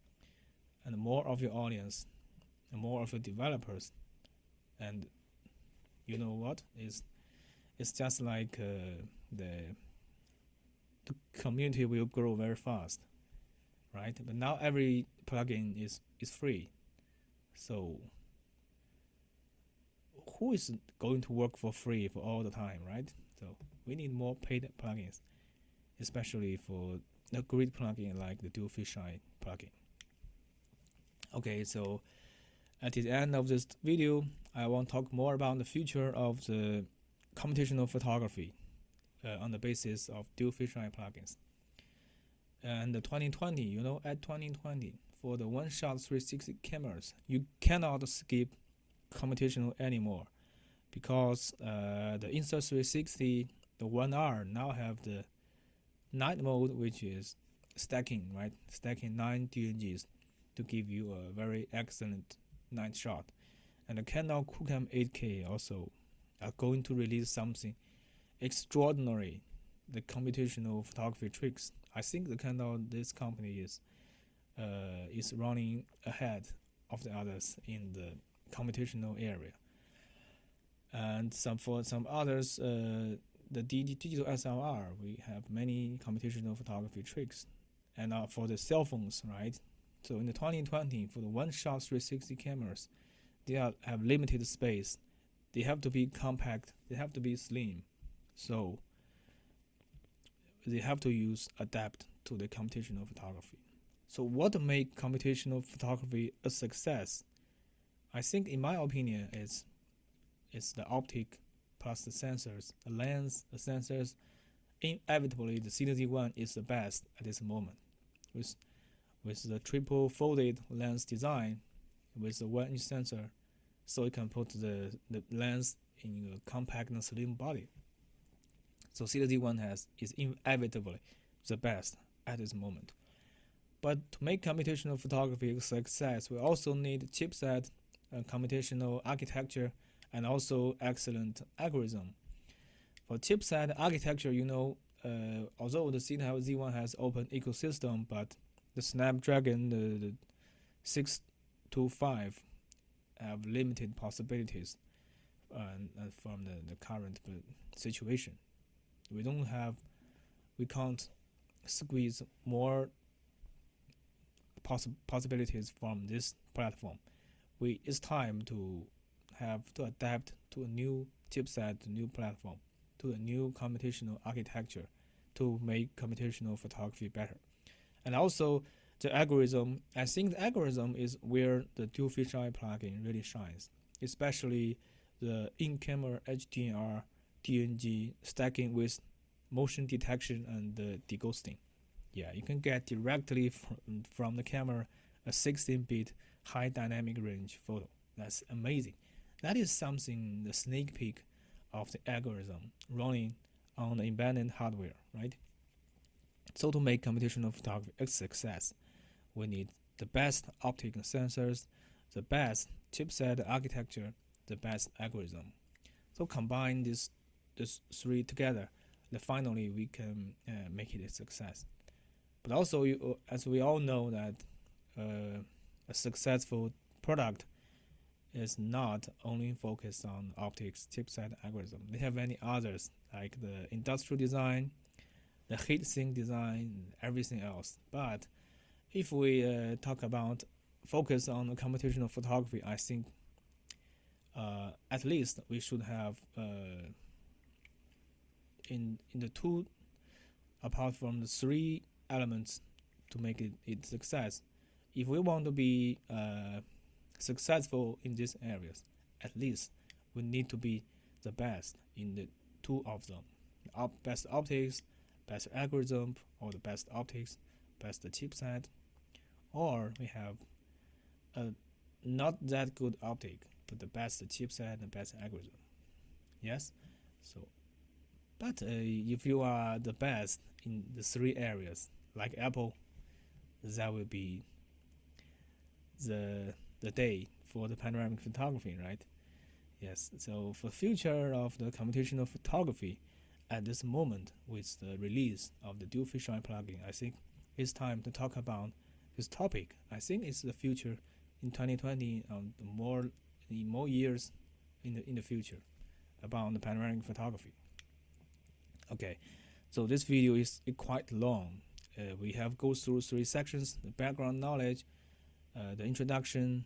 and more of your audience and more of your developers. And you know what? It's just like the community will grow very fast, right? But now every plugin is free. So who is going to work for free for all the time, right? So we need more paid plugins, especially for a great plugin like the DualFisheye plugin. Okay, so at the end of this video, I want to talk more about the future of the computational photography on the basis of DualFisheye plugins. And the 2020, at 2020, for the one-shot 360 cameras, you cannot skip computational anymore, because the Insta360, the 1R now have the night mode, which is stacking, right? Stacking 9 DNGs to give you a very excellent night shot. And the Canon QCam 8K also are going to release something extraordinary, the computational photography tricks. I think the Canon, this company is running ahead of the others in the computational area. And for some others, the digital SLR, we have many computational photography tricks. And for the cell phones, right? So in the 2020, for the one-shot 360 cameras, they have limited space. They have to be compact. They have to be slim. So they have to adapt to the computational photography. So what make computational photography a success? I think, in my opinion, it's the optic plus the sensors, the lens, the sensors. Inevitably, the THETA Z1 is the best at this moment, with the triple folded lens design, with the 1-inch sensor, so you can put the lens in a compact and slim body. So THETA Z1 is inevitably the best at this moment. But to make computational photography a success, we also need chipset, computational architecture, and also excellent algorithm. For chipset architecture, although the THETA Z1 has open ecosystem, but the Snapdragon, the 625, have limited possibilities from the current situation. We can't squeeze more possibilities from this platform. It's time to have to adapt to a new chipset, a new platform, to a new computational architecture to make computational photography better. And also the algorithm, I think the algorithm is where the DualFisheye plugin really shines, especially the in-camera HDR-DNG stacking with motion detection and deghosting. Yeah, you can get directly from the camera a 16-bit high dynamic range photo. That's amazing. That is something, the sneak peek of the algorithm running on the embedded hardware, right? So to make computational photography a success, we need the best optic sensors, the best chipset architecture, the best algorithm. So combine these three together, then finally we can make it a success. But also, as we all know, that a successful product is not only focused on optics, chipset, algorithm. They have many others, like the industrial design, the heat sink design, everything else. But if we talk about focus on the computational photography, I think at least we should have in the two, apart from the three elements, to make it success. If we want to be successful in these areas, at least we need to be the best in the two of them. Best optics, best algorithm, or the best optics, best chipset, or we have a not that good optic, but the best chipset and best algorithm. Yes, so but if you are the best in the three areas, like Apple, that will be the day for the panoramic photography, right? Yes, so for future of the computational photography, at this moment with the release of the DualFisheye plugin, I think it's time to talk about this topic. I think it's the future in 2020, more years in the future about the panoramic photography. Okay, so this video is quite long. We have go through 3 sections: the background knowledge, the introduction,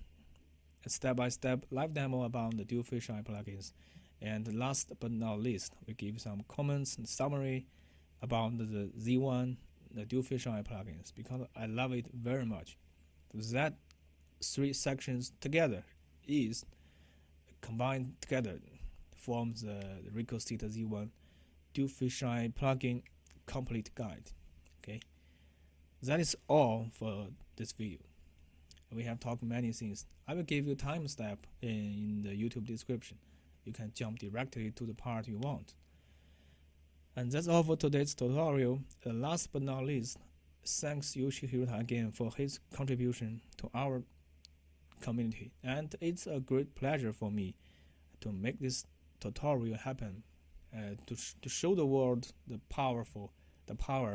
a step-by-step live demo about the DualFisheye plugins, and last but not least, we give some comments and summary about the Z1, the DualFisheye plugins, because I love it very much. That 3 sections together is combined together forms the RICOH THETA Z1 DualFisheye Plugin complete guide. Okay, that is all for this video. We have talked many things. I will give you timestamp in the YouTube description. You can jump directly to the part you want. And that's all for today's tutorial. Last but not least, thanks Yoichi Hirota again for his contribution to our community. And it's a great pleasure for me to make this tutorial happen, to show the world the power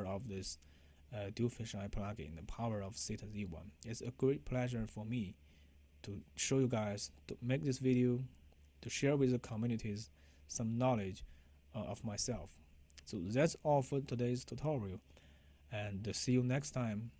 of this DualFisheye plugin, the power of THETA Z1. It's a great pleasure for me to show you guys, to make this video, to share with the communities some knowledge of myself. So that's all for today's tutorial, and see you next time.